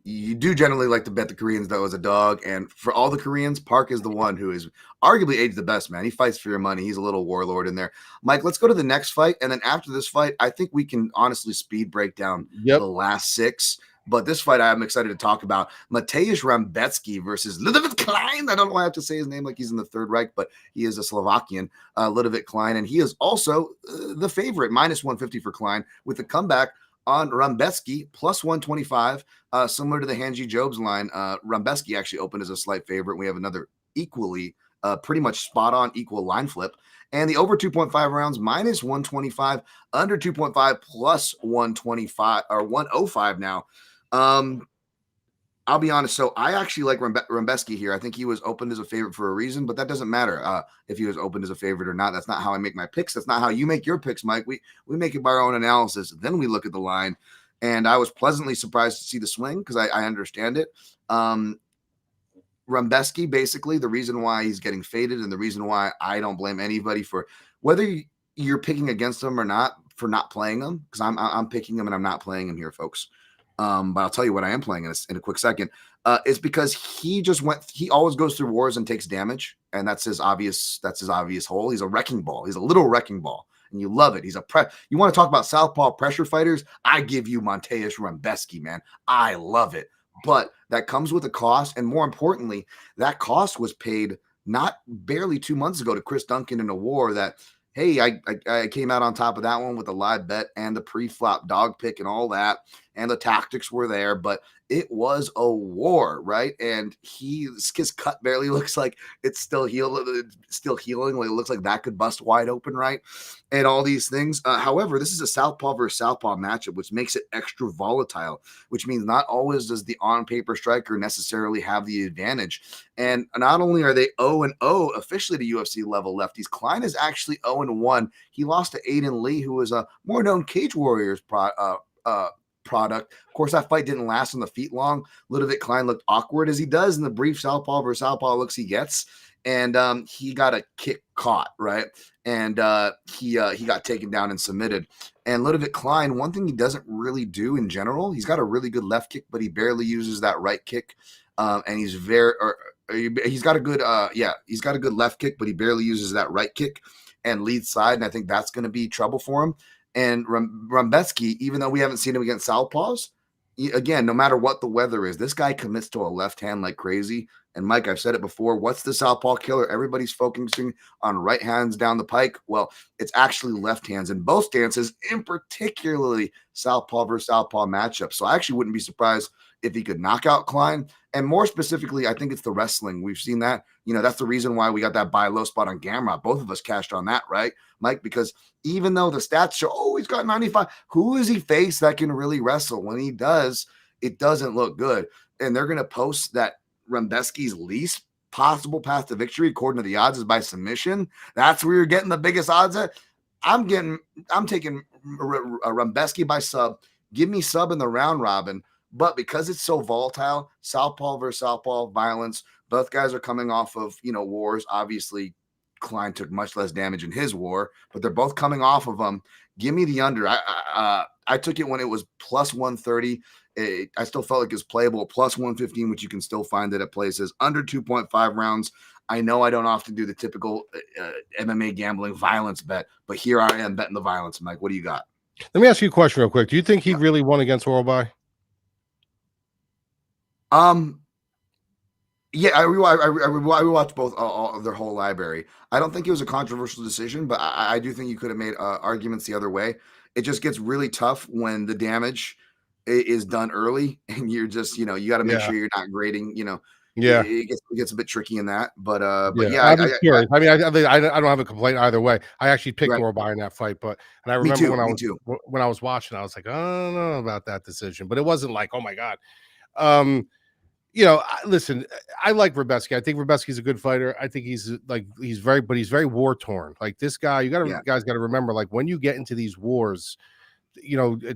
You do generally like to bet the Koreans though as a dog, and for all the Koreans, Park is the one who is arguably aged the best. Man, he fights for your money. He's a little warlord in there. Mike, let's go to the next fight, and then after this fight, I think we can honestly speed break down the last 6. But this fight I'm excited to talk about. Mateusz Rambecki versus Ludovit Klein. I don't know why I have to say his name like he's in the Third Reich, but he is a Slovakian, Ludovit Klein. And he is also the favorite, minus 150 for Klein, with a comeback on Rambecki, plus 125, similar to the Hanji Jobs line. Rambecki actually opened as a slight favorite. We have another equally, pretty much spot-on equal line flip. And the over 2.5 rounds, minus 125, under 2.5, plus 125, or 105 now. I'll be honest. So I actually like Rambecki here. I think he was opened as a favorite for a reason, but that doesn't matter if he was opened as a favorite or not. That's not how I make my picks. That's not how you make your picks, Mike. We make it by our own analysis. Then we look at the line, and I was pleasantly surprised to see the swing because I understand it. Rumbeski, basically, the reason why he's getting faded and the reason why I don't blame anybody for whether you're picking against him or not for not playing him, because I'm picking him and I'm not playing him here, folks. But I'll tell you what I am playing in a quick second. Is because he always goes through wars and takes damage, and that's his obvious hole. He's a wrecking ball. He's a little wrecking ball, and you love it. You want to talk about southpaw pressure fighters? I give you Mateusz Rumbeski, man. I love it. But that comes with a cost, and more importantly, that cost was paid not barely 2 months ago to Chris Duncan in a war that, hey, I came out on top of that one with a live bet and the pre-flop dog pick and all that, and the tactics were there, but it was a war, right? And his cut barely looks like it's still healing. Like it looks like that could bust wide open, right? And all these things. However, this is a southpaw versus southpaw matchup, which makes it extra volatile, which means not always does the on-paper striker necessarily have the advantage. And not only are they 0-0 officially to UFC level lefties, Klein is actually 0-1. He lost to Aiden Lee, who was a more known Cage Warriors product. Of course, that fight didn't last on the feet long. Ludovit Klein looked awkward as he does in the brief southpaw versus southpaw looks he gets. And he got a kick caught, right? And he got taken down and submitted. And Ludovit Klein, one thing he doesn't really do in general, he's got a really good left kick, but he barely uses that right kick. And he's got a good left kick, but he barely uses that right kick and lead side. And I think that's going to be trouble for him. And Rumbeski, even though we haven't seen him against southpaws, again, no matter what the weather is, this guy commits to a left hand like crazy. And Mike, I've said it before, what's the southpaw killer? Everybody's focusing on right hands down the pike. Well, it's actually left hands in both stances, in particularly southpaw versus southpaw matchup. So I actually wouldn't be surprised if he could knock out Klein. And more specifically, I think it's the wrestling. We've seen that. That's the reason why we got that buy low spot on Gamrot. Both of us cashed on that, right, Mike? Because even though the stats show, he's got 95, who is he face that can really wrestle? When he does, it doesn't look good. And they're going to post that Rumbeski's least possible path to victory, according to the odds, is by submission. That's where you're getting the biggest odds at. I'm taking Rumbeski by sub. Give me sub in the round robin. But because it's so volatile, southpaw versus southpaw violence, both guys are coming off of, wars. Obviously, Klein took much less damage in his war, but they're both coming off of them. Give me the under. I took it when it was plus 130. I still felt like it's playable at plus 115, which you can still find it at places. Under 2.5 rounds. I know I don't often do the typical MMA gambling violence bet, but here I am betting the violence. Mike, what do you got? Let me ask you a question real quick. Do you think he really won against Worldby? Yeah, I rewatched both all their whole library. I don't think it was a controversial decision, but I do think you could have made arguments the other way. It just gets really tough when the damage is done early, and you're just you got to make sure you're not grading. Yeah, it gets a bit tricky in that. But I'm I curious. I don't have a complaint either way. I actually picked Worldby in that fight, and I remember when I was watching, I was like, I don't know about that decision, but it wasn't like, oh my god. Listen, I like Rumbeski. I think Rumbeski's a good fighter. I think he's very war torn. Like this guy, guys got to remember, like when you get into these wars,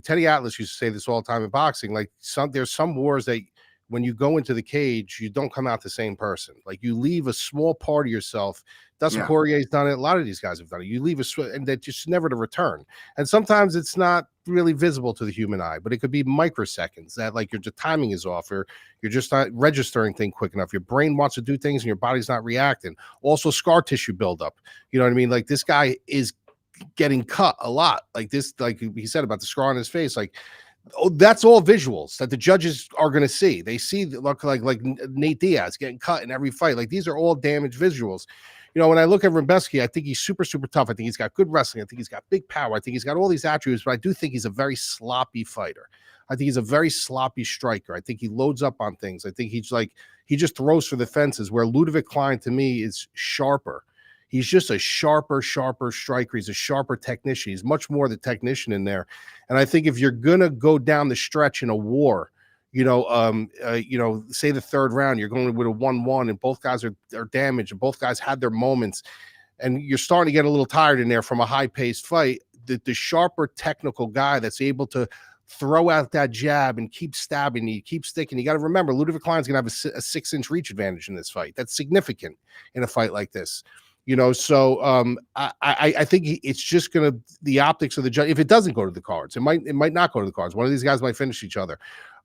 Teddy Atlas used to say this all the time in boxing. Like there's some wars that when you go into the cage, you don't come out the same person. Like you leave a small part of yourself. Dustin Poirier's done it. A lot of these guys have done it. You leave and that just never to return. And sometimes it's not really visible to the human eye, but it could be microseconds that like your timing is off, or you're just not registering things quick enough. Your brain wants to do things and your body's not reacting. Also, scar tissue buildup. You know what I mean? Like this guy is getting cut a lot. Like this, like he said about the scar on his face, like. Oh, that's all visuals that the judges are going to see. They see look like Nate Diaz getting cut in every fight. Like these are all damaged visuals. When I look at Rumbeski, I think he's super, super tough. I think he's got good wrestling. I think he's got big power. I think he's got all these attributes, but I do think he's a very sloppy fighter. I think he's a very sloppy striker. I think he loads up on things. I think he just throws for the fences, where Ludovit Klein to me is sharper. He's just a sharper striker. He's a sharper technician. He's much more the technician in there. And I think if you're gonna go down the stretch in a war, say the third round, you're going with a 1-1, and both guys are damaged, and both guys had their moments, and you're starting to get a little tired in there from a high-paced fight. The sharper technical guy that's able to throw out that jab and keep stabbing, you keep sticking. You got to remember, Ludovit Klein's going to have a 6-inch reach advantage in this fight. That's significant in a fight like this. So I think it's just going to, the optics of the judge, if it doesn't go to the cards, it might not go to the cards. One of these guys might finish each other.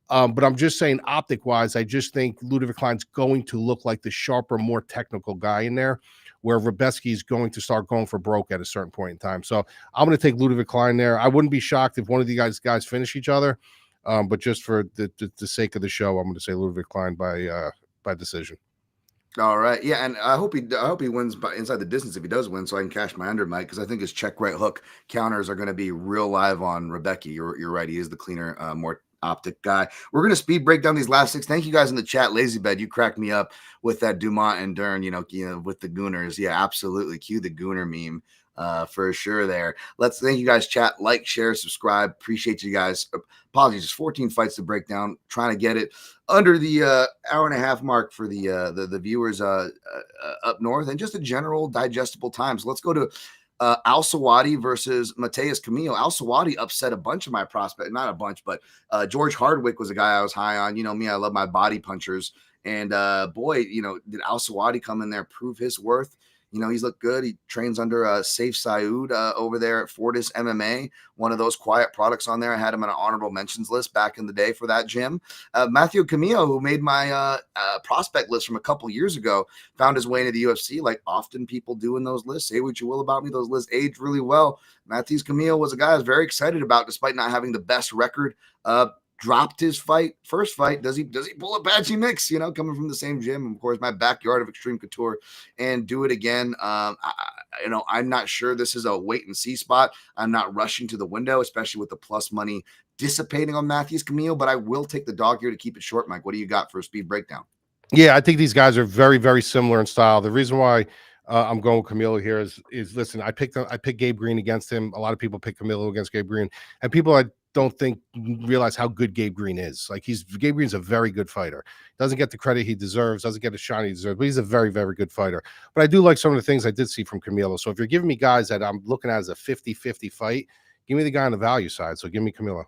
But I'm just saying, optic wise, I just think Ludovit Klein's going to look like the sharper, more technical guy in there, where Rebecki is going to start going for broke at a certain point in time. So I'm going to take Ludovit Klein there. I wouldn't be shocked if one of the guys finish each other. But just for the sake of the show, I'm going to say Ludovit Klein by decision. All right, yeah, and I hope he wins by inside the distance if he does win, so I can cash my under, Mike, because I think his check right hook counters are going to be real live on Rebecki. You're right, he is the cleaner, more optic guy. We're going to speed break down these last 6. Thank you guys in the chat. Lazy Bed, you cracked me up with that Dumont and Dern, with the Gooners. Yeah, absolutely. Cue the Gooner meme for sure there. Let's thank you guys, chat, like, share, subscribe. Appreciate you guys. Apologies, just 14 fights to break down. Trying to get it under the hour and a half mark for the viewers up north, and just a general digestible time. So let's go to Al-Selwady versus Mateusz Camilo. Al-Selwady upset a bunch of my prospects, not a bunch, but George Hardwick was a guy I was high on. Me, I love my body punchers. And boy, did Al-Selwady come in there, prove his worth? He's looked good. He trains under Saif Saud over there at Fortis MMA, one of those quiet products on there. I had him on an honorable mentions list back in the day for that gym. Matthew Camilo, who made my prospect list from a couple years ago, found his way into the UFC like often people do in those lists. Say what you will about me, those lists age really well. Matthew Camilo was a guy I was very excited about, despite not having the best record. Dropped his first fight. Does he pull a Badgie mix, coming from the same gym, of course, my backyard of Extreme Couture, and do it again? I'm not sure this is a wait and see spot. I'm not rushing to the window, especially with the plus money dissipating on Matthews Camilo, but I will take the dog here to keep it short. Mike, what do you got for a speed breakdown? Yeah, I think these guys are very, very similar in style. The reason why I'm going with Camilo here is listen, I picked Gabe Green against him. A lot of people pick Camilo against Gabe Green, and people don't realize how good Gabe Green is. Like, Gabe Green's a very good fighter. Doesn't get the credit he deserves, doesn't get the shine he deserves, but he's a very, very good fighter. But I do like some of the things I did see from Camilo. So if you're giving me guys that I'm looking at as a 50-50 fight, give me the guy on the value side. So give me Camilo.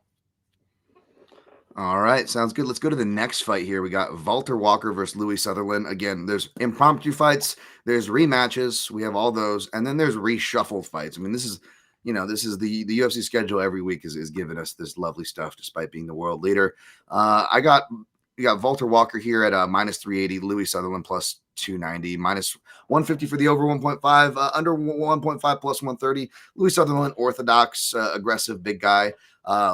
All right, sounds good. Let's go to the next fight here. We got Walter Walker versus Louis Sutherland. Again, there's impromptu fights, there's rematches, we have all those, and then there's reshuffled fights. I mean, this is the UFC schedule every week is giving us this lovely stuff, despite being the world leader. You got Walter Walker here at minus 380, Louis Sutherland plus 290, minus 150 for the over 1.5, under 1.5 plus 130. Louis Sutherland, orthodox, aggressive, big guy.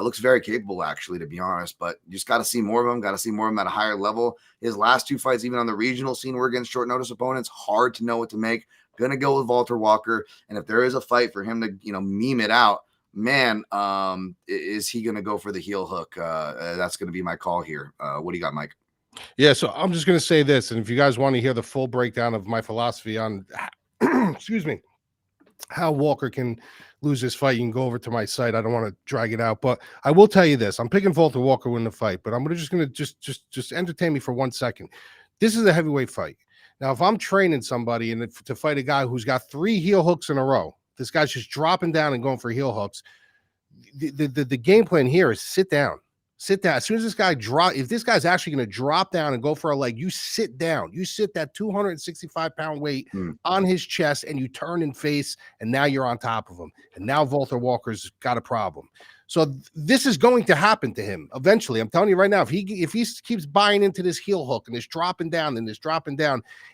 Looks very capable, actually, to be honest, but you just got to see more of him. Got to see more of him at a higher level. His last 2 fights, even on the regional scene, were against short notice opponents. Hard to know what to make. Gonna go with Walter Walker, and if there is a fight for him to meme it out, man, is he gonna go for the heel hook? That's gonna be my call here. What do you got, Mike? Yeah, so I'm just gonna say this, and if you guys want to hear the full breakdown of my philosophy on excuse me, how Walker can lose this fight, you can go over to my site. I don't want to drag it out, but I will tell you this: I'm picking Walter Walker to win the fight, but I'm gonna just entertain me for 1 second. This is a heavyweight fight. Now, if I'm training somebody and to fight a guy who's got 3 heel hooks in a row, this guy's just dropping down and going for heel hooks. The game plan here is sit down. Sit down. As soon as this guy if this guy's actually going to drop down and go for a leg, you sit down. You sit that 265-pound weight on his chest, and you turn and face, and now you're on top of him. And now Walter Walker's got a problem. So this is going to happen to him eventually. I'm telling you right now, if he keeps buying into this heel hook and this dropping down,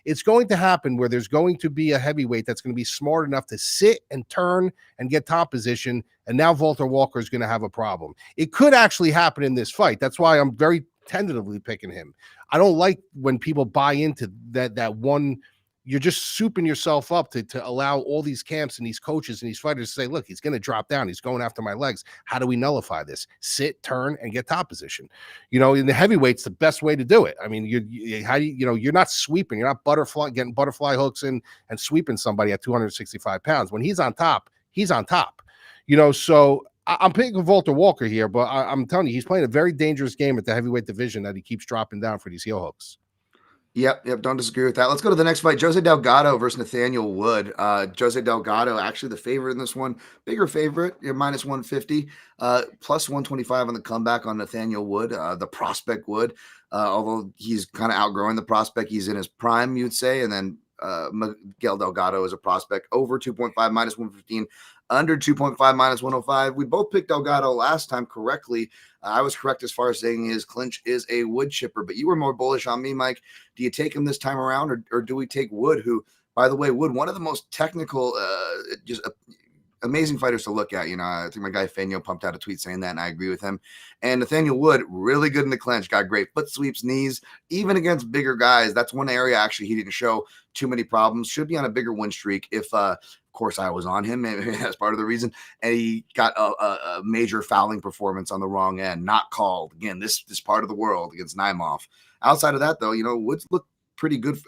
it's going to happen where there's going to be a heavyweight that's going to be smart enough to sit and turn and get top position. And now Walter Walker is going to have a problem. It could actually happen in this fight. That's why I'm very tentatively picking him. I don't like when people buy into that one. You're just souping yourself up to allow all these camps and these coaches and these fighters to say, look, he's going to drop down. He's going after my legs. How do we nullify this? Sit, turn, and get top position. In the heavyweights, the best way to do it. I mean, you're not sweeping. You're not getting butterfly hooks in and sweeping somebody at 265 pounds. When he's on top, he's on top. So I'm picking Walter Walker here, but I'm telling you, he's playing a very dangerous game at the heavyweight division that he keeps dropping down for these heel hooks. Yep. Don't disagree with that. Let's go to the next fight. Jose Delgado versus Nathaniel Wood. Jose Delgado, actually the favorite in this one. Bigger favorite, you're minus 150, plus 125 on the comeback on Nathaniel Wood, the prospect Wood. Although he's kind of outgrowing the prospect. He's in his prime, you'd say. And then Miguel Delgado is a prospect. Over 2.5, minus 115. Under 2.5, minus 105. We both picked Delgado last time correctly. I was correct as far as saying his clinch is a wood chipper, but you were more bullish on me, Mike. Do you take him this time around, or do we take Wood, who, by the way, Wood, one of the most technical, amazing fighters to look at. I think my guy Fanyo pumped out a tweet saying that, and I agree with him. And Nathaniel Wood, really good in the clinch, got great foot sweeps, knees, even against bigger guys. That's one area actually he didn't show too many problems. Should be on a bigger win streak if of course I was on him, and that's part of the reason. And he got a major fouling performance on the wrong end, not called. Again, this part of the world against Naimov. Outside of that, though, Woods looked pretty good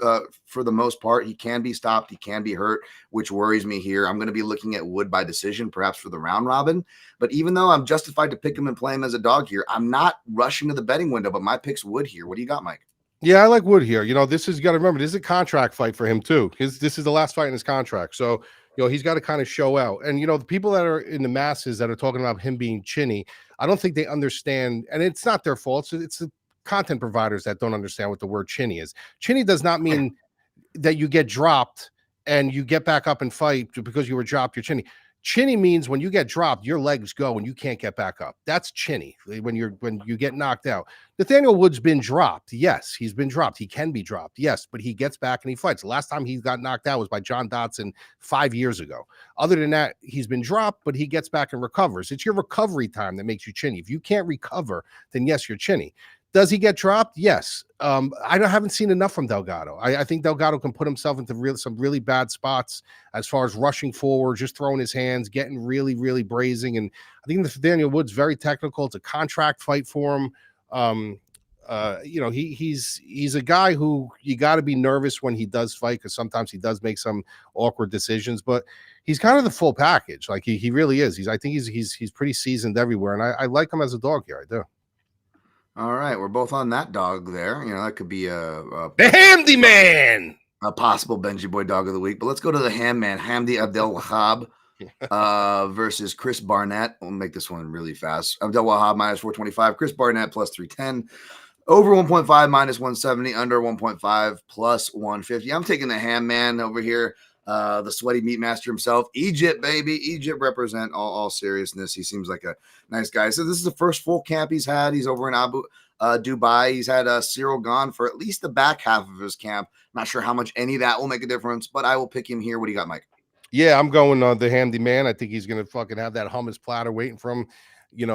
for the most part. He can be stopped. He can be hurt, which worries me here. I'm going to be looking at Wood by decision, perhaps for the round robin. But even though I'm justified to pick him and play him as a dog here, I'm not rushing to the betting window, but my pick's Wood here. What do you got, Mike? Yeah, I like Wood here. This is, you got to remember, this is a contract fight for him too. This is the last fight in his contract. So, he's got to kind of show out. And, the people that are in the masses that are talking about him being chinny, I don't think they understand. And it's not their fault. It's the content providers that don't understand what the word chinny is. Chinny does not mean that you get dropped and you get back up and fight because you were dropped. You're chinny. Chinny means when you get dropped, your legs go and you can't get back up. That's chinny when you get knocked out. Nathaniel Wood's been dropped. Yes, he's been dropped. He can be dropped. Yes, but he gets back and he fights. The last time he got knocked out was by John Dodson 5 years ago. Other than that, he's been dropped, but he gets back and recovers. It's your recovery time that makes you chinny. If you can't recover, then yes, you're chinny. Does he get dropped? Yes. I haven't seen enough from Delgado. I think Delgado can put himself into some really bad spots as far as rushing forward, just throwing his hands, getting really, really brazing. And I think Nathaniel Wood's very technical. It's a contract fight for him. He's a guy who you got to be nervous when he does fight, because sometimes he does make some awkward decisions, but he's kind of the full package. Like he really is. I think he's pretty seasoned everywhere. And I like him as a dog here. I do. All right, we're both on that dog there. That could be the handyman, a possible Benji Boy dog of the week. But let's go to the ham man, Hamdi Abdel-Wahab versus Chris Barnett. We'll make this one really fast. Abdel-Wahab minus 425, Chris Barnett plus 310, over 1.5 minus 170, under 1.5 plus 150. I'm taking the ham man over here. The sweaty meat master himself. Egypt, baby. Egypt represent all seriousness. He seems like a nice guy. So this is the first full camp he's had. He's over in Abu Dhabi. He's had Cyril Gane for at least the back half of his camp. Not sure how much any of that will make a difference, but I will pick him here. What do you got, Mike? Yeah, I'm going the handy man. I think he's going to fucking have that hummus platter waiting for him. Nice.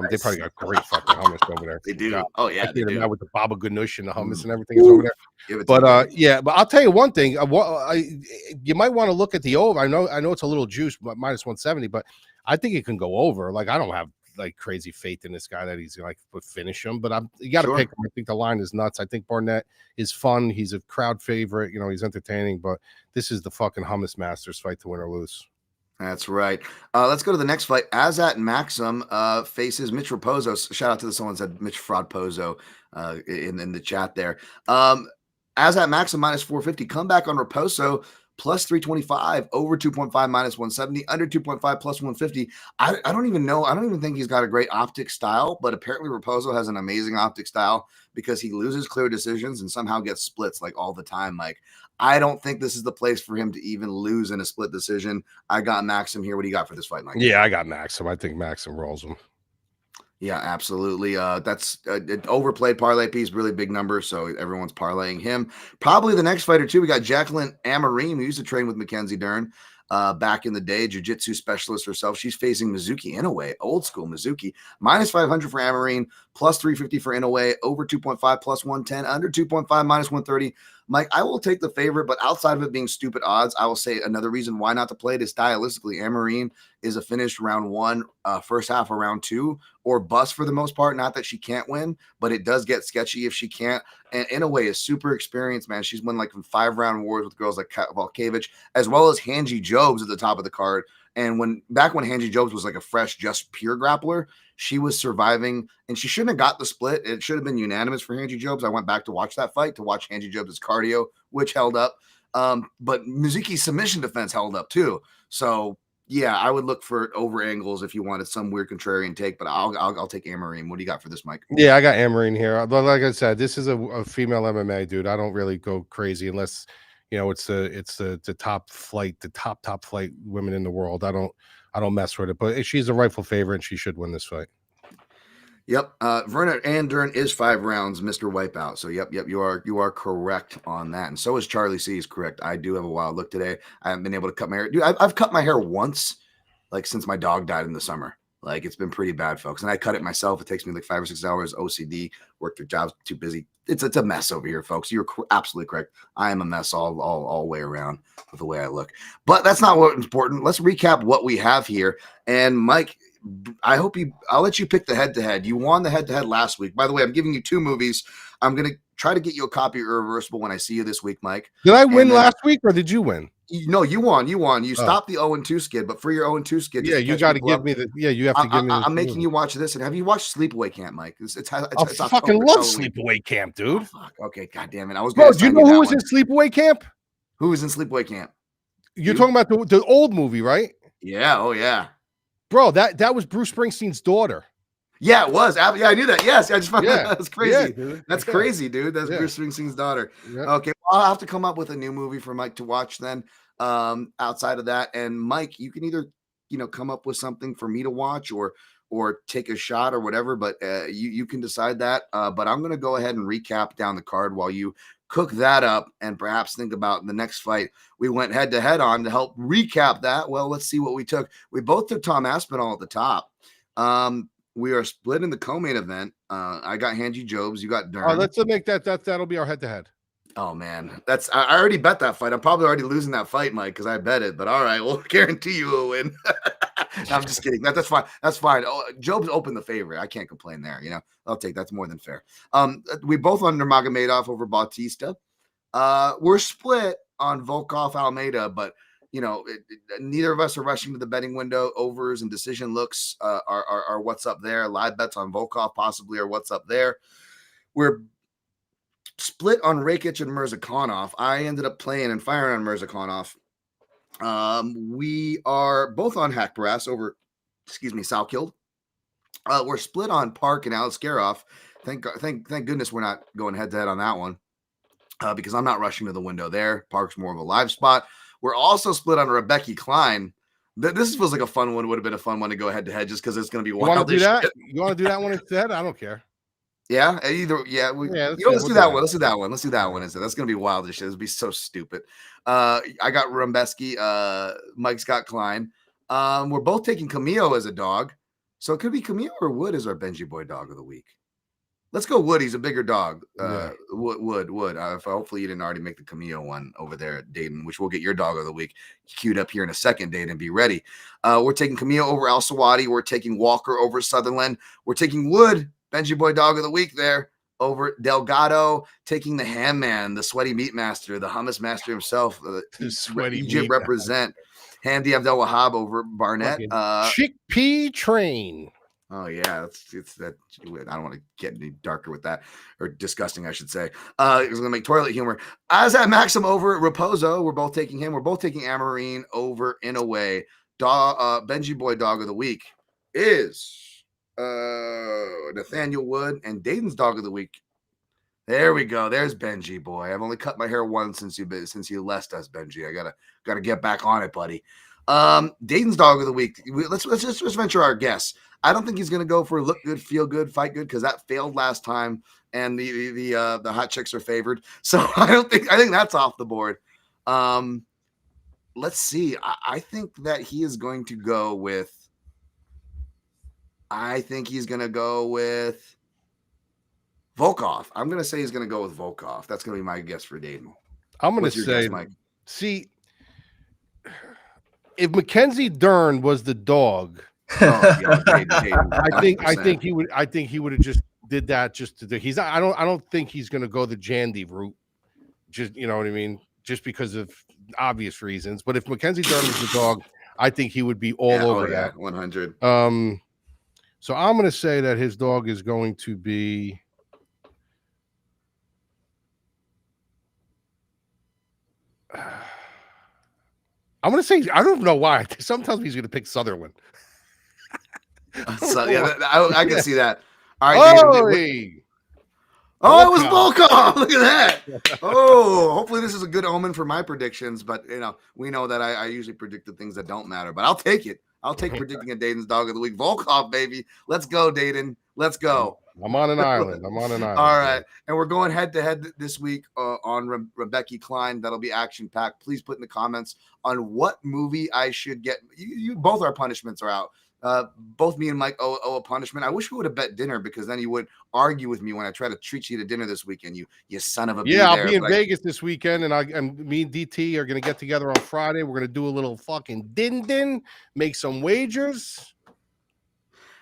They probably got great fucking hummus over there. They do. Oh yeah, they do. With the baba ganoush and the hummus and everything is over there. But but I'll tell you one thing. You might want to look at the over. I know it's a little juice, but minus 170. But I think it can go over. Like, I don't have like crazy faith in this guy that he's like would finish him. But you got to pick him. I think the line is nuts. I think Barnett is fun. He's a crowd favorite. He's entertaining. But this is the fucking hummus masters fight to win or lose. That's right. Let's go to the next fight. Azat Maxim faces Mitch Raposo. Shout out to someone said Mitch Fraud Pozo in the chat there. Azat Maxim minus 450. Comeback on Raposo plus 325, over 2.5 minus 170, under 2.5 plus 150. I don't even know. I don't even think he's got a great optic style, but apparently Raposo has an amazing optic style because he loses clear decisions and somehow gets splits like all the time, Mike. I don't think this is the place for him to even lose in a split decision. I got Maxim here. What do you got for this fight, Mike? Yeah, I got Maxim. I think Maxim rolls him. Yeah, absolutely. That's an overplayed parlay piece, really big number, so everyone's parlaying him. Probably the next fighter, too, we got Jacqueline Amarim, who used to train with Mackenzie Dern back in the day, jiu-jitsu specialist herself. She's facing Mizuki Inoue, old school Mizuki. Minus 500 for Amarim, plus 350 for Inoue, over 2.5 plus 110, under 2.5 minus 130. Mike, I will take the favorite, but outside of it being stupid odds, I will say another reason why not to play it is stylistically. Amarim is a finished round one, first half of round two, or bust for the most part. Not that she can't win, but it does get sketchy if she can't. And in a way, is super experienced, man. She's won like 5-round wars with girls like Volkov, as well as Hanji Jobs at the top of the card. And back when Angie Jobs was like a fresh, just pure grappler, she was surviving, and she shouldn't have got the split. It should have been unanimous for Angie Jobs. I went back to watch that fight, to watch Angie Jobs' cardio, which held up. But Mizuki's submission defense held up too. So yeah, I would look for over angles if you wanted some weird contrarian take, but I'll take Amarine. What do you got for this, Mike? Yeah, I got Amarine here. But like I said, this is a female MMA, dude. I don't really go crazy unless it's the top flight, the top flight women in the world. I don't mess with it. But she's a rightful favorite, and she should win this fight. Yep. Virna and Dern is 5 rounds, Mr. Wipeout. So yep, you are correct on that. And so is Charlie C is correct. I do have a wild look today. I haven't been able to cut my hair. Dude, I've cut my hair once, like since my dog died in the summer. Like it's been pretty bad, folks. And I cut it myself. It takes me like 5 or 6 hours. OCD, work their jobs, too busy. It's a mess over here, folks. You're absolutely correct. I am a mess all way around with the way I look. But that's not what's important. Let's recap what we have here. And Mike, I'll let you pick the head-to-head. You won the head-to-head last week. By the way, I'm giving you 2 movies. I'm going to try to get you a copy of Irreversible when I see you this week, Mike. Did I win last week, or did you win? No, you won. You stopped the 0-2 skid, but for your 0-2 skid, yeah, you got to give me the. Yeah, you have to give me. I'm making you watch this. And have you watched Sleepaway Camp, Mike? I fucking love Sleepaway Camp, dude. Oh, fuck. Okay, god damn it. I was. Bro, do you know who was in Sleepaway Camp? Who was in Sleepaway Camp? You're talking about the old movie, right? Yeah. Oh yeah. Bro, that was Bruce Springsteen's daughter. Yeah, it was. Yeah, I knew that. Yes, I just found that. That's crazy. Yeah, dude. That's crazy, dude. That's Bruce Springsteen's daughter. Yeah. Okay, well, I'll have to come up with a new movie for Mike to watch then. Outside of that, and Mike, you can either come up with something for me to watch or take a shot or whatever. But you can decide that. But I'm gonna go ahead and recap down the card while you cook that up and perhaps think about the next fight we went head to head on to help recap that. Well, let's see what we took. We both took Tom Aspinall at the top. We are split in the co-main event. I got Angie Jobs. You got Dern. Let's make that'll be our head to head. Oh man, I already bet that fight. I'm probably already losing that fight, Mike, because I bet it. But all right, we'll guarantee you a win. I'm just kidding. That's fine. That's fine. Oh, Job's opened the favorite. I can't complain there. I'll take that's more than fair. We both on Nurmagomedov over Bautista. We're split on Volkov Almeida, but neither of us are rushing to the betting window. Overs and decision looks are what's up there. Live bets on Volkov possibly are what's up there. We're split on Rakic and Murzakanov. I ended up playing and firing on Murzakanov. We are both on Haqparast over, Salkilld. We're split on Park and Aliskerov. Thank goodness we're not going head to head on that one, because I'm not rushing to the window there. Park's more of a live spot. We're also split on Rebecca Klein. This feels like a fun one. Would have been a fun one to go head to head just because it's going to be wild. You want to do that? You want to do that one instead? I don't care. Yeah, let's do that one. Let's do that one. Let's do that one instead. That's gonna be wild as shit. It'll be so stupid. I got Rumbeski. Mike's got Klein. We're both taking Camillo as a dog, so it could be Camillo or Wood as our Benji Boy dog of the week. Let's go Wood. He's a bigger dog. Wood. Hopefully you didn't already make the Camillo one over there at Dayton, which we'll get your dog of the week queued up here in a second, Dayton, and be ready. We're taking Camillo over Al-Selwady. We're taking Walker over Sutherland. We're taking Wood, Benji Boy dog of the week there, over Delgado, taking the ham man, the sweaty meat master, the hummus master himself, the sweaty Egypt represent. Handy Abdel Wahab over Barnett. Chickpea train. Oh yeah, it's that. I don't want to get any darker with that, or disgusting, I should say. It's gonna make toilet humor. Azat Maxim over Raposo. We're both taking him. We're both taking Amarine over In a Way. Benji Boy dog of the week is Nathaniel Wood, and Dayton's dog of the week. There we go. There's Benji Boy. I've only cut my hair once since you left us, Benji. I gotta get back on it, buddy. Dayton's dog of the week. Let's venture our guess. I don't think he's gonna go for look good, feel good, fight good, because that failed last time, and the hot chicks are favored. So I think that's off the board. Let's see. I think that he is going to go with. I think he's going to go with Volkov. I'm going to say he's going to go with Volkov. That's going to be my guess for Dayton. I'm going to say, Mike? See, if Mackenzie Dern was the dog, Dayton, I think he would have just did that just to do. I don't think he's going to go the Jandy route. Just, you know what I mean? Just because of obvious reasons. But if Mackenzie Dern was the dog, I think he would be all over that. 100. So I'm going to say that his dog is going to be. I'm going to say, I don't know why. Sometimes he's going to pick Sutherland. So, yeah, I can see that. All right. Oh, it was Volkov. Look at that. Oh, hopefully this is a good omen for my predictions. But, we know that I usually predict the things that don't matter. But I'll take it. I'll take predicting a Dayton's dog of the week. Volkov, baby. Let's go, Dayton. Let's go. I'm on an island. All right. And we're going head-to-head this week on Rebecca Klein. That'll be action-packed. Please put in the comments on what movie I should get. You both our punishments are out. Both me and Mike owe a punishment. I wish we would have bet dinner because then you would argue with me when I try to treat you to dinner this weekend. You son of a yeah. I'll be in Vegas this weekend, and me and DT are gonna get together on Friday. We're gonna do a little fucking din, make some wagers.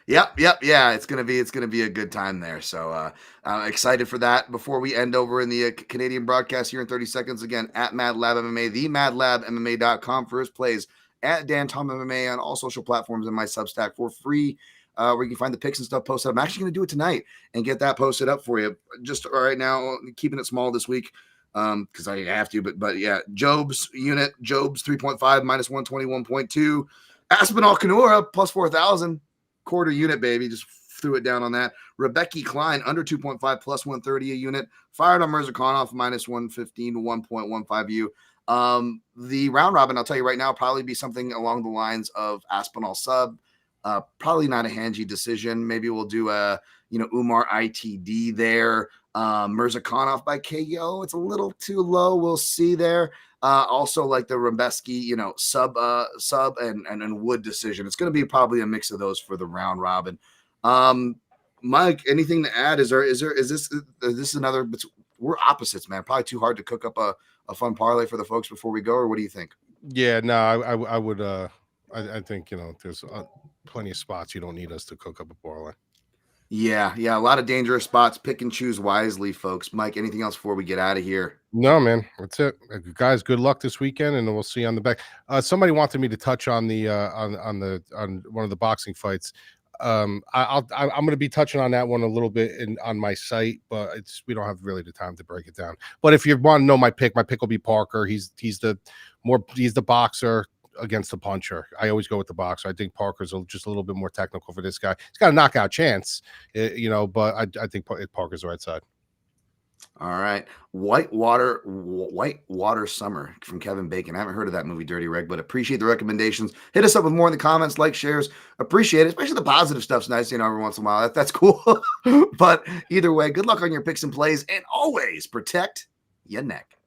Yep. Yeah, it's gonna be a good time there. So I'm excited for that. Before we end over in the Canadian broadcast here in 30 seconds, again at Mad Lab MMA, the MadLabMMA.com for his plays. At Dan Tom MMA on all social platforms and my Substack for free, where you can find the pics and stuff posted. I'm actually going to do it tonight and get that posted up for you. Just right now, keeping it small this week because I have to. But yeah, Job's 3.5 minus 121.2. Aspinall Kanura plus 4,000 quarter unit, baby. Just threw it down on that. Rebecca Klein under 2.5 plus 130 a unit. Fired on Murzakanov minus 115 1.15 U. The round robin, I'll tell you right now, probably be something along the lines of Aspinall sub. Probably not a Hanji decision. Maybe we'll do a Umar ITD there. Murzakanov by KO. It's a little too low. We'll see there. Also like the Rembeski, sub and Wood decision. It's going to be probably a mix of those for the round robin. Mike, anything to add? Is this another? We're opposites, man. Probably too hard to cook up a fun parlay for the folks before we go, or what do you think? Yeah, no, I would. I think there's plenty of spots you don't need us to cook up a parlay. Yeah, a lot of dangerous spots. Pick and choose wisely, folks. Mike, anything else before we get out of here? No, man, that's it, guys. Good luck this weekend, and we'll see you on the back. Somebody wanted me to touch on the on one of the boxing fights. I'm going to be touching on that one a little bit on my site, but we don't have really the time to break it down. But if you want to know my pick will be Parker. He's the boxer against the puncher. I always go with the boxer. I think Parker's just a little bit more technical for this guy. He's got a knockout chance, but I think Parker's the right side. All right. Whitewater Summer from Kevin Bacon. I haven't heard of that movie, Dirty Reg, but appreciate the recommendations. Hit us up with more in the comments, like, shares. Appreciate it. Especially the positive stuff's nice, every once in a while. That's cool. But either way, good luck on your picks and plays, and always protect your neck.